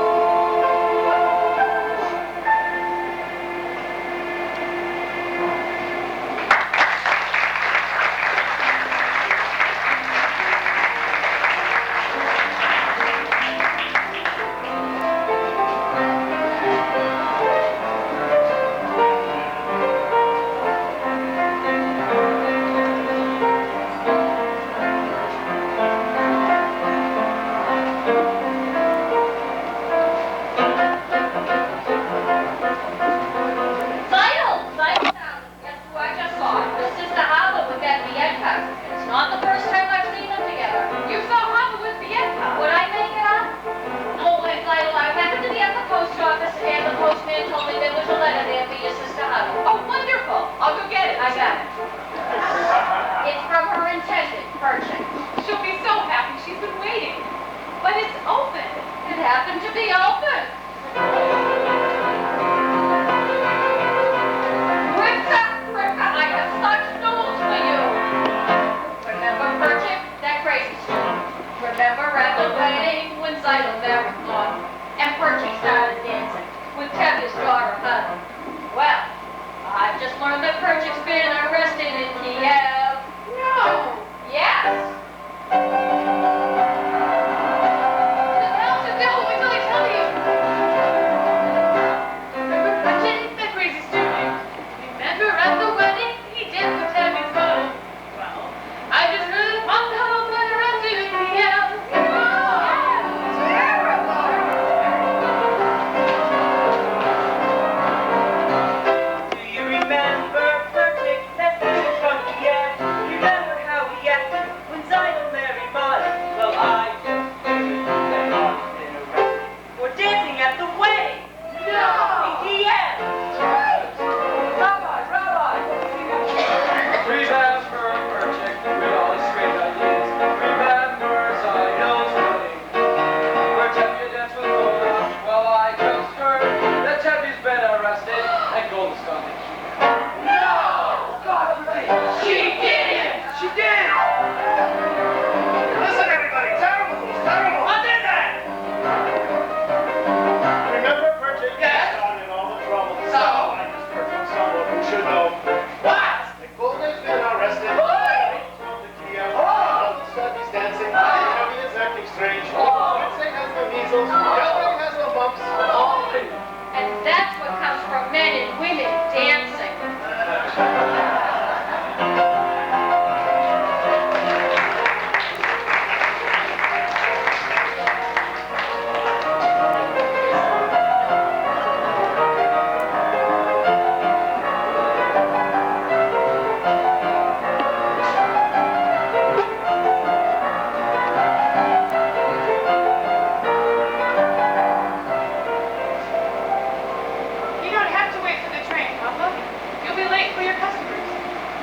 Do you remember Pertic, that little chunky egg?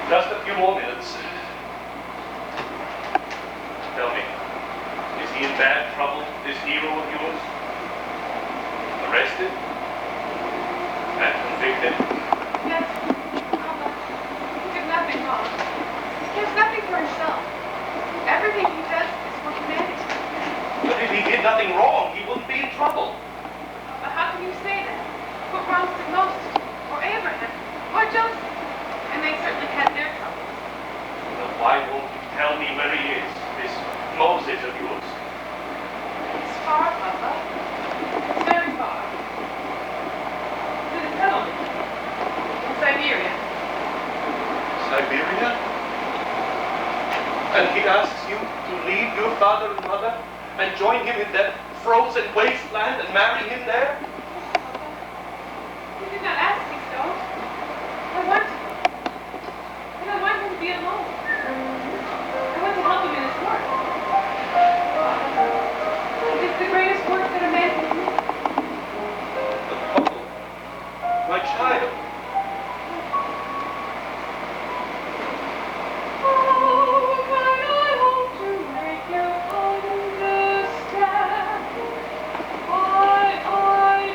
Just a few more minutes. Tell me, is he in bad trouble, this hero of yours? Arrested? And convicted? Yes, Papa. He did nothing wrong. He cares nothing for himself. Everything he does is for humanity. But if he did nothing wrong, he wouldn't be in trouble. But how can you say that? What wrongs did Moses, or Abraham, or Joseph? And they certainly had their troubles. But why won't you tell me where he is, this Moses of yours? It's far, Papa. It's very far. To the settlement. In Siberia. Siberia? And he asks you to leave your father and mother and join him in that frozen wasteland and marry him there? He did not ask me so. I want to. And I want him to be alone. I want to help him in his work. It is the greatest work that a man can do. But Paul, my child, Oh, but I hope to make you understand why I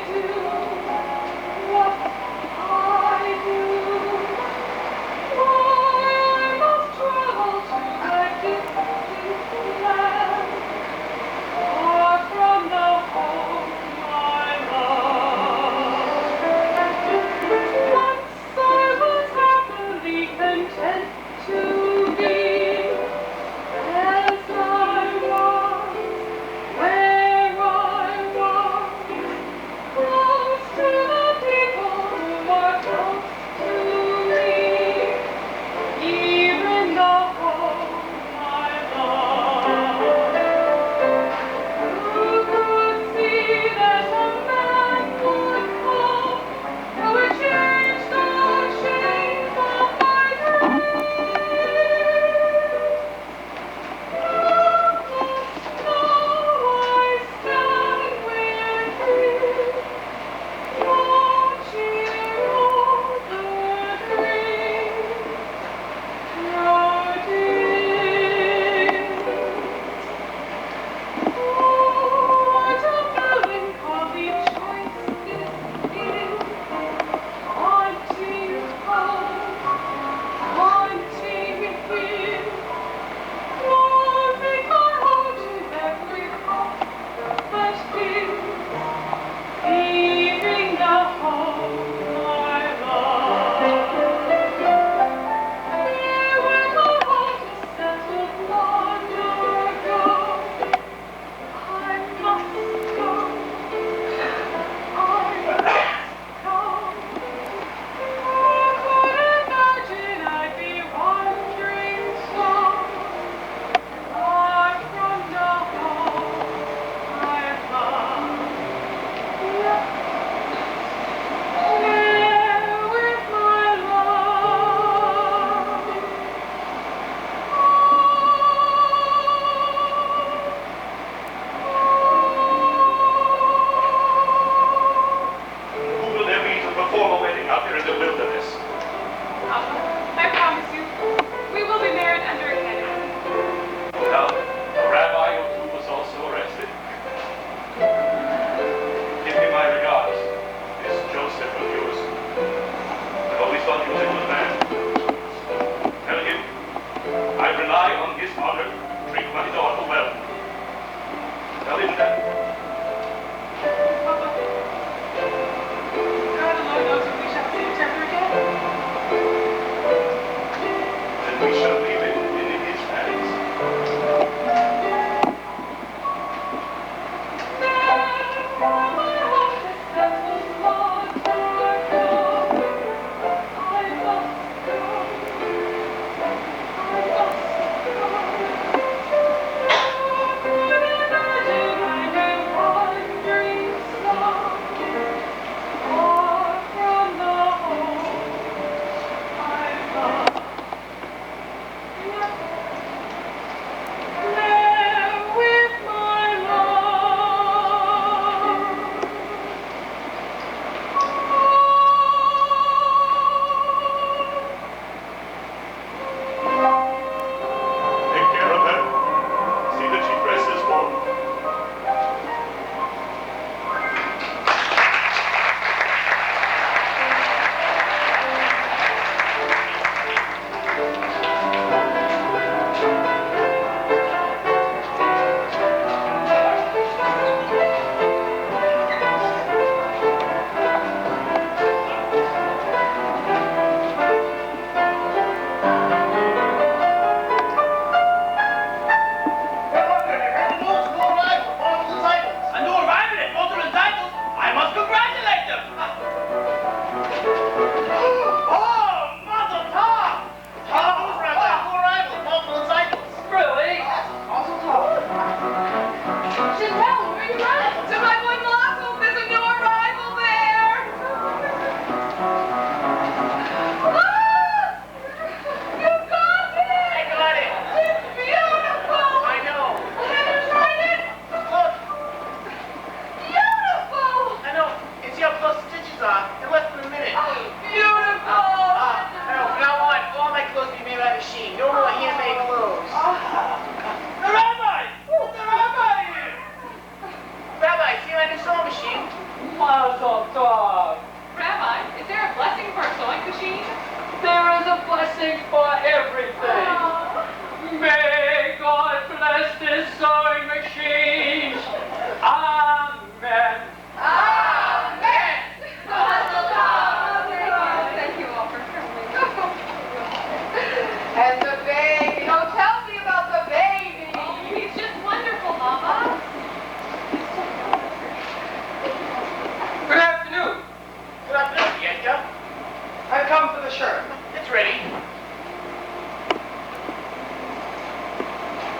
ready.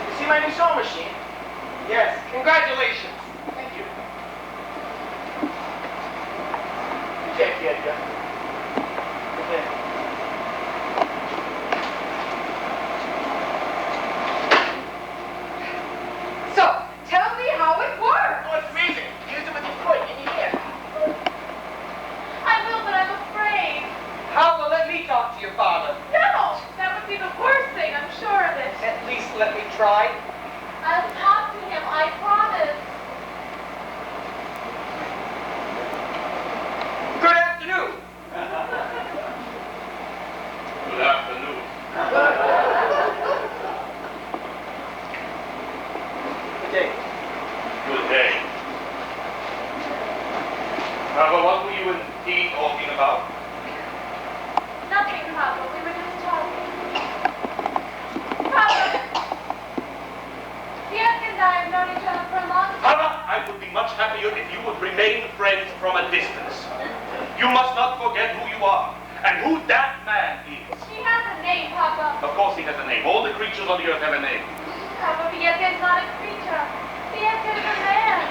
You see my new sewing machine? Yes. Congratulations. Thank you. Okay, kid. Okay. So, tell me how it works. Oh, it's amazing. Use it with your foot in your hand. I will, but I'm afraid. How will let me talk to your father? No! That would be the worst thing, I'm sure of it. At least let me try. I'll talk to him, I promise. Good afternoon. Good afternoon. Good day. Good day. Papa, what were you and Dee talking about? Nothing, Papa. We were just talking. Papa, Diaz and I have known each other for a long time. Papa, I would be much happier if you would remain friends from a distance. You must not forget who you are and who that man is. He has a name, Papa. Of course he has a name. All the creatures on the earth have a name. Papa, Diaz is not a creature. Diaz is a man.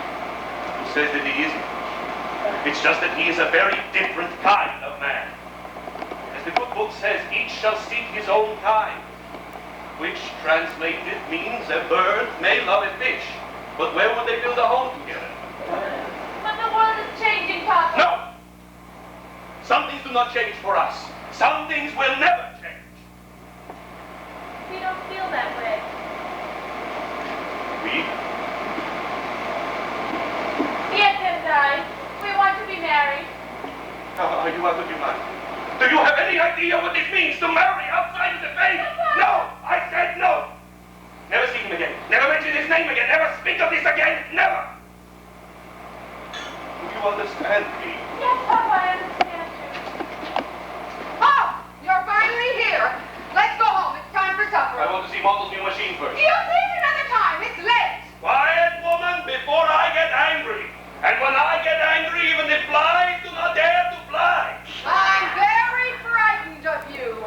Who says that he isn't? It's just that he is a very different kind of man. As the good book says, each shall seek his own kind, which translated means a bird may love a fish, but where would they build a home together? But the world is changing, Papa. No! Some things do not change for us. Some things will never change. We don't feel that way. We? Diaz and I, we want to be married. Are you out of your mind? Do you have any idea what this means to marry outside of the faith? No! I said no! Never see him again. Never mention his name again. Never speak of this again. Never! Do you understand me? Yes, Papa, I understand you. Oh, you're finally here. Let's go home. It's time for supper. I want to see Martha's new machine first. You'll see it another time. It's late. Quiet, woman, before I get angry. And when I get angry, even the flies do not dare to fly. I'm very frightened of you.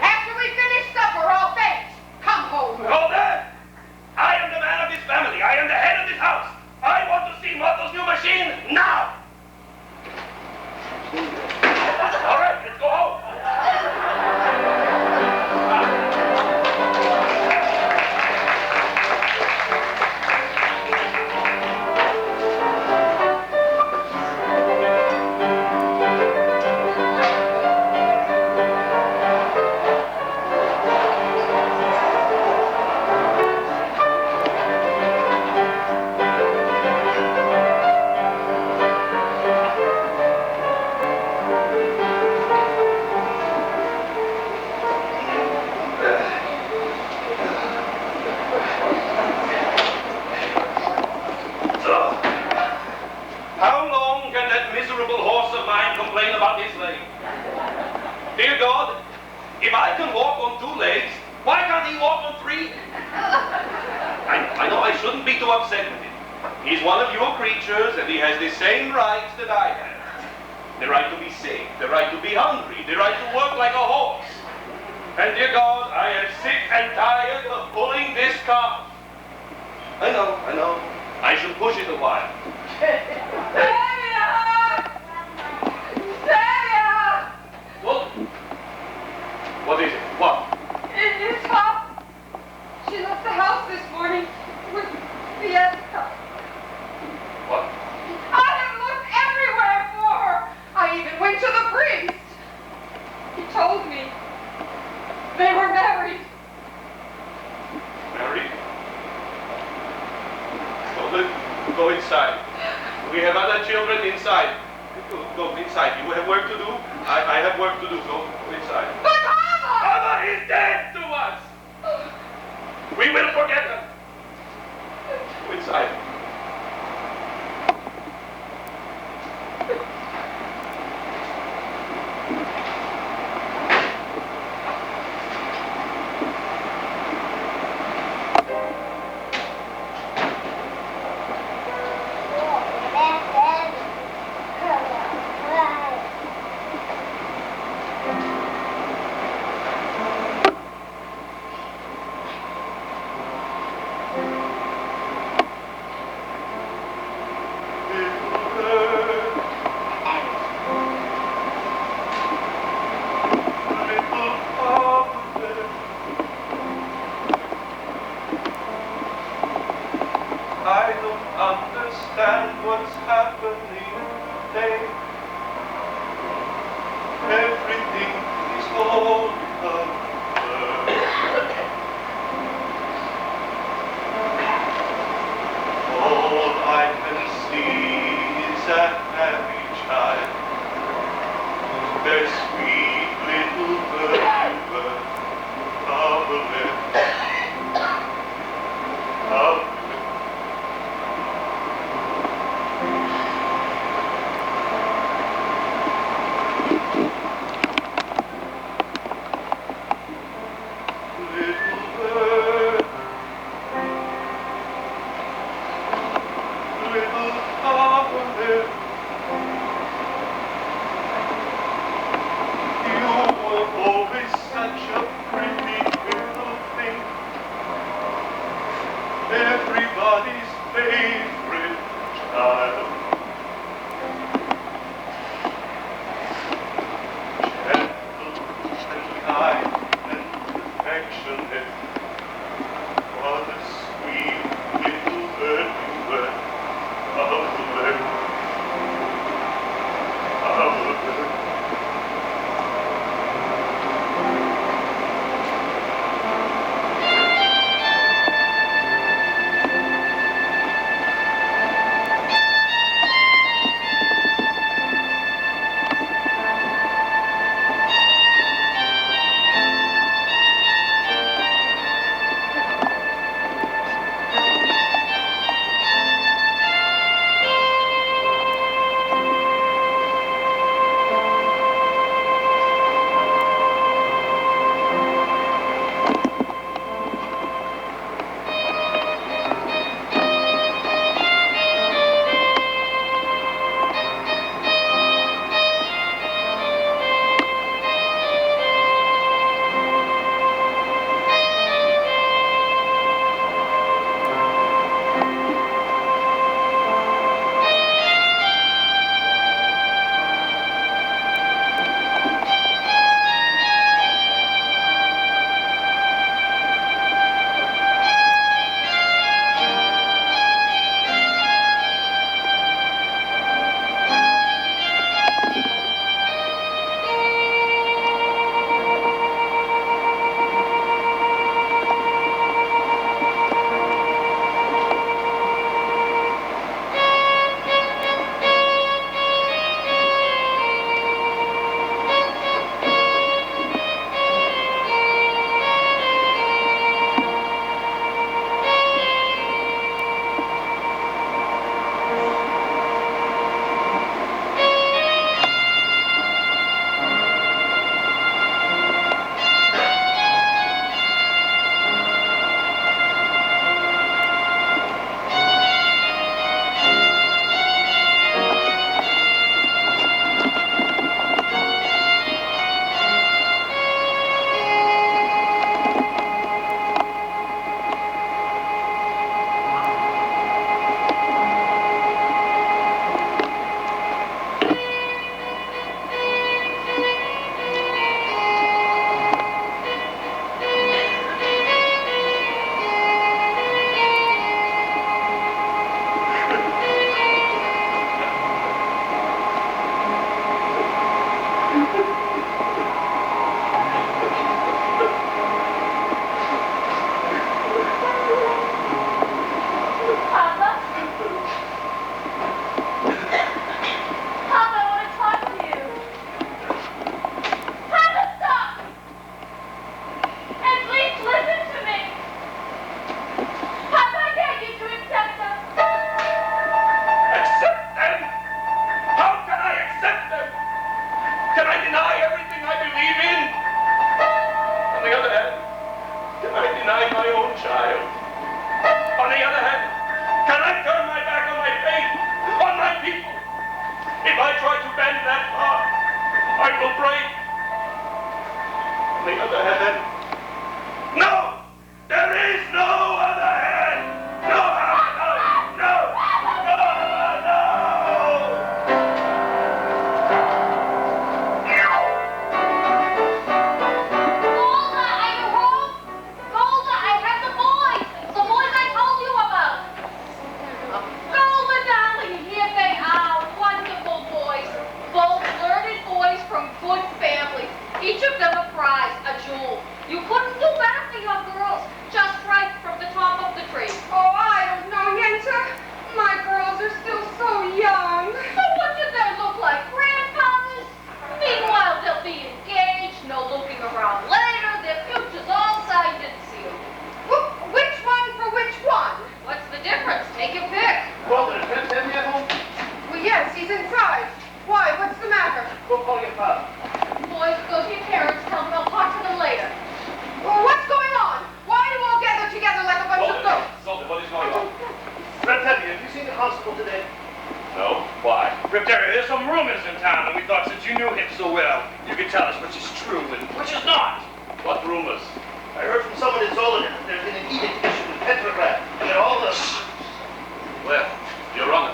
After we finish supper, I'll faint. Come home. Hold on! I am the man of this family. I am the head of this house. I want to see Martha's new machine now. All right, let's go home. How long can that miserable horse of mine complain about his leg? Dear God, if I can walk on 2 legs, why can't he walk on 3? I know I shouldn't be too upset with him. He's one of your creatures, and he has the same rights that I have. The right to be sick, the right to be hungry, the right to work like a horse. And dear God, I am sick and tired of pulling this cart. I know. I should push it a while. What is it? What? It's Pop. She left the house this morning with Fiesta. What? I have looked everywhere for her. I even went to the priest. He told me they were married. Married? Go inside. We have other children inside. Go inside. You have work to do. I have work to do. Go inside. But Mama! Mama is dead to us. We will forget her. Go inside. Everybody's favorite child. Gentle and kind and affectionate. What a sweet little bird you were. Fiddler. Each of them a prize, a jewel. You couldn't do better for your girls. Just right from the top of the tree. Oh, I don't know, Yenta. My girls are still so young. So what did they look like? Grandfathers? Meanwhile, they'll be engaged, no looking around later, their future's all signed and sealed. Which one for which one? What's the difference? Take your pick. Walter, is Ben Teddy at home? Well, yes, he's inside. Why, what's the matter? Go call your father. Boys, go to your parents, tell them I'll talk to them later. Well, what's going on? Why are you all gathered together like a bunch of goats? Salty, what is going on? Ben Teddy, have you seen the constable today? No? Why? Rip Terry, there's some rumors in town, and we thought since you knew him so well, you could tell us which is true and which is not. What rumors? I heard from someone in Zolden that there's been an edict issued with Petrograd, and that all the... Well, Your Honor,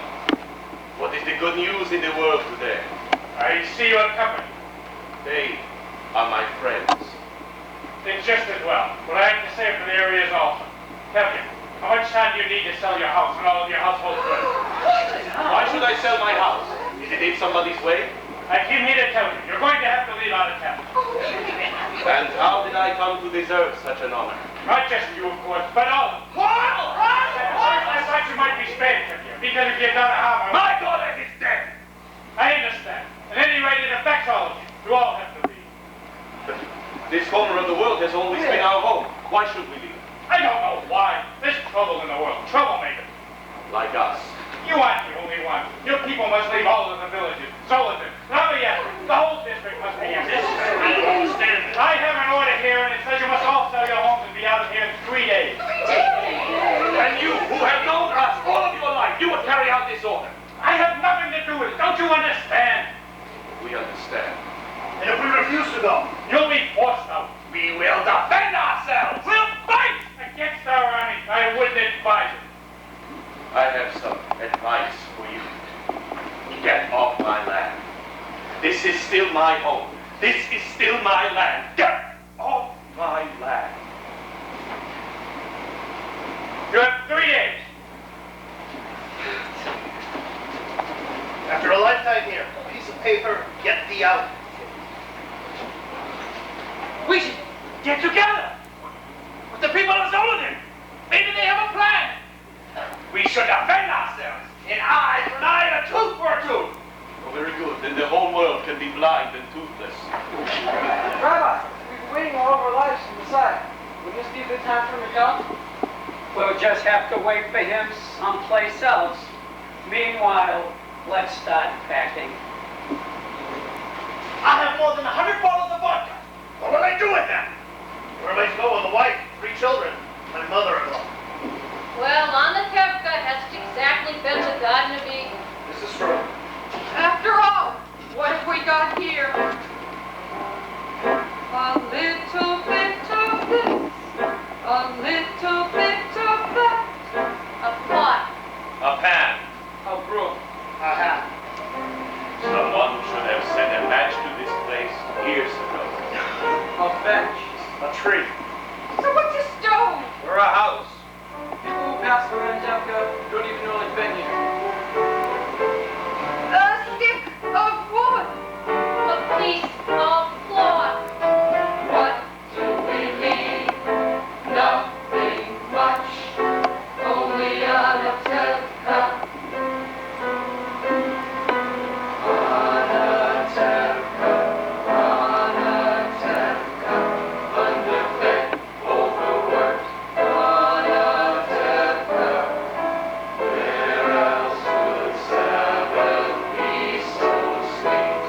what is the good news in the world today? I see you have company. They are my friends. It's just as well. What I have to say for the area is also. Tell me, how much time do you need to sell your house and all of your household goods? Why should I sell my house? Is it in somebody's way? I came here to tell you, you're going to have to leave out of town. And how did I come to deserve such an honor? Not just you, of course, but all of them. I thought you might be spared from here, because if you've done a harm, My daughter is dead! I understand. At any rate, it affects all of you. You all have to leave. This corner of the world has always been our home. Why should we leave? I don't know why. There's trouble in the world. Troublemakers. Like us. You aren't the only one. Your people must leave all of the villages. Sullivan, Lafayette, the whole district must be empty. I don't understand this. I have an order here, and it says you must all sell your homes and be out of here in 3 days. And you, who have known us all of your life, you would carry out this order. I have nothing to do with it. Don't you understand? We understand. And if we refuse to go? You'll be forced out. We will defend ourselves! We'll fight against our army. I wouldn't advise it. I have some advice for you. Get off my land. This is still my home. This is still my land. Get off my land. You have 3 days. After a lifetime here, a piece of paper, get thee out. We should get together with the people of Zolden. Maybe they have a plan. We should defend ourselves. An eye for an eye and a tooth for a tooth. Oh, very good. Then the whole world can be blind and toothless. Rabbi, we've been waiting all of our lives to decide. Would this be a good time for him to come? We'll just have to wait for him someplace else. Meanwhile, let's start packing. I have more than 100 bottles of vodka. What will I do with them? Where am I to go with a wife, 3 children, my mother-in-law? Well, on the Tevka hasn't exactly been the garden of Eden. This is true. After all, what have we got here? A little bit of this, a little bit of that. A pot. A pan. A broom. A hat. Someone should have set a match to this place years ago. A bench. A tree. So what's a stone? Or a house. People who pass through Antevka don't even know they've been here. A stick of wood. A piece of cloth. What do we need? Nothing much. Only a tevka. On a tevka. On a tevka. Underfed, overworked. On a tevka. Where else would Sabbath be so sweet?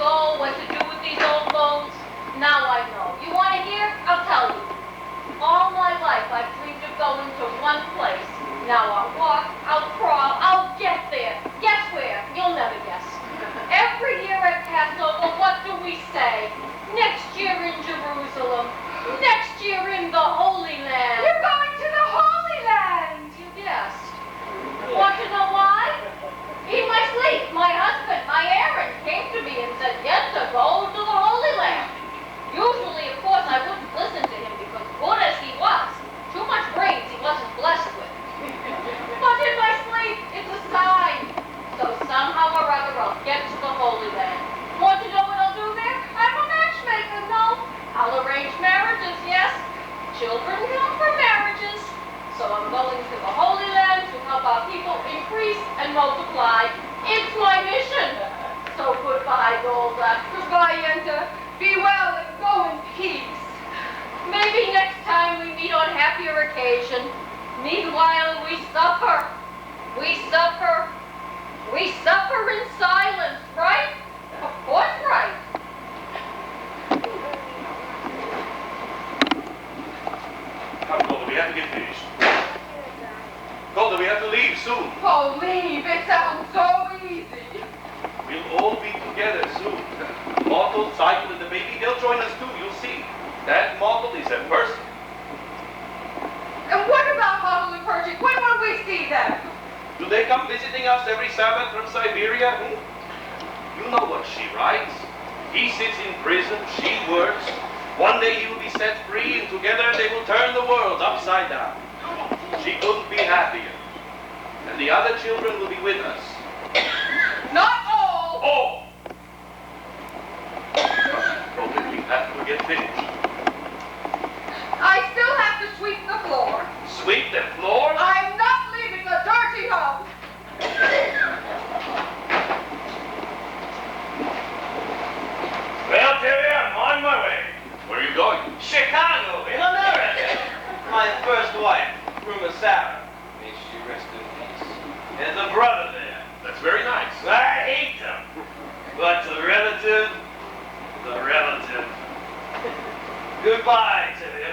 go, what to do with these old bones? Now I know. You want to hear? I'll tell you. All my life I've dreamed of going to one place. Now I'll walk, I'll crawl, I'll get there. Guess where? You'll never guess. Every year at Passover, what do we say? Next year in Jerusalem. Next year in the Holy Land. You're going to the Holy Land! You guessed. Want to know why? In my sleep, my husband, my Aaron, came to me and said, yes, to go to the Holy Land. Usually, of course, I wouldn't listen to him because good as he was, too much brains he wasn't blessed with. But in my sleep, it's a sign. So somehow or other, I'll get to the Holy Land. Want to know what I'll do there? I'm a matchmaker, no. I'll arrange marriages, yes. Children come from marriages. So I'm going to the Holy Land to help our people increase and multiply. It's my mission. So goodbye, Golda. Goodbye, Yenta. Be well and go in peace. Maybe next time we meet on happier occasion. Meanwhile, we suffer. We suffer. We suffer in silence, right? Of course, right. Come, Golda, we have to get finished. Golda, we have to leave soon. Oh, leave. It sounds so easy. We'll all be together soon. Mortal, Cycle, and the baby, they'll join us too, you'll see. That Mortal is a person. And what about Model and Pershing? When will we see them? Do they come visiting us every Sabbath from Siberia? You know what she writes. He sits in prison, she works. One day he will be set free, and together they will turn the world upside down. She couldn't be happier. And the other children will be with us. Not all. Oh! Golda, we have to get finished. I still have to sweep the floor. Sweep the floor? I'm not leaving a dirty home. Well, Terry, I'm on my way. Where are you going? Chicago, in America. My first wife, Rumor Sarah. May she rest in peace. There's a brother there. That's very nice. I hate them. But the relative. Goodbye, Terry.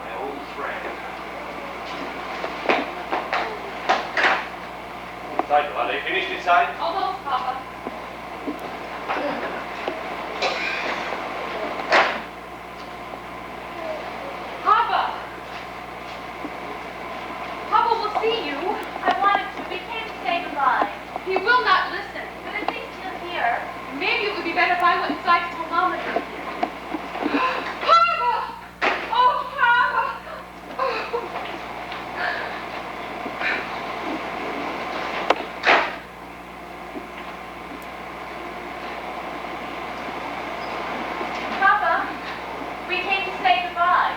My old friend. Cycle, are they finished inside? Almost, Papa. Papa! Papa will see you. I wanted to. We came to say goodbye. He will not listen. But at least he'll hear. Maybe it would be better if I went inside to tell Mama to hear. Papa! Oh, Papa! Papa, we came to say goodbye.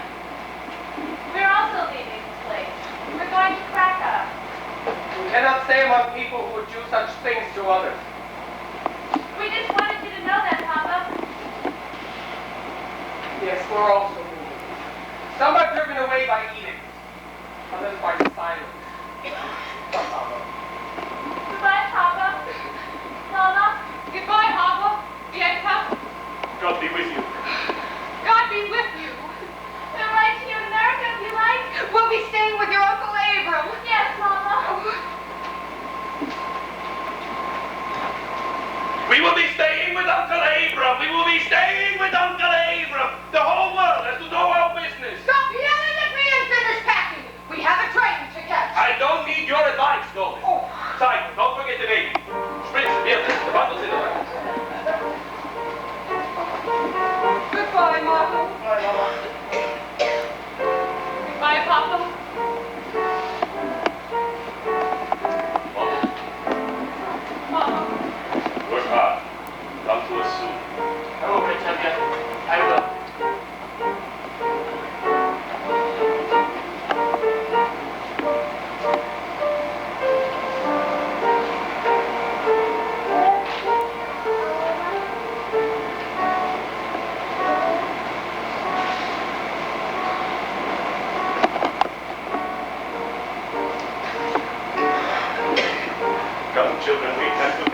We're also leaving this place. We're going to Krakow. You cannot say among people who would do such things to others. We just wanted you to know that, Papa. Yes, we're also moving. Some are driven away by edict, others by silence. Come, Papa. Goodbye, Papa. Mama. Goodbye, Papa. Yenta. God be with you. God be with you. We'll write to you in America if you like. We'll be staying with your Uncle Abram. Yes, Mama. We will be staying with Uncle Abram. We will be staying with Uncle Abram. The whole world has to know our business. Stop yelling at me and finish packing. We have a train to catch. I don't need your advice, Golda. Oh. Cycle, don't forget the baby. Spritz, here, the bundle's in the way. Goodbye, Mama. Goodbye, Papa. Mama, work hard. Come to us soon. I will return yet. I will. Come, children, we have to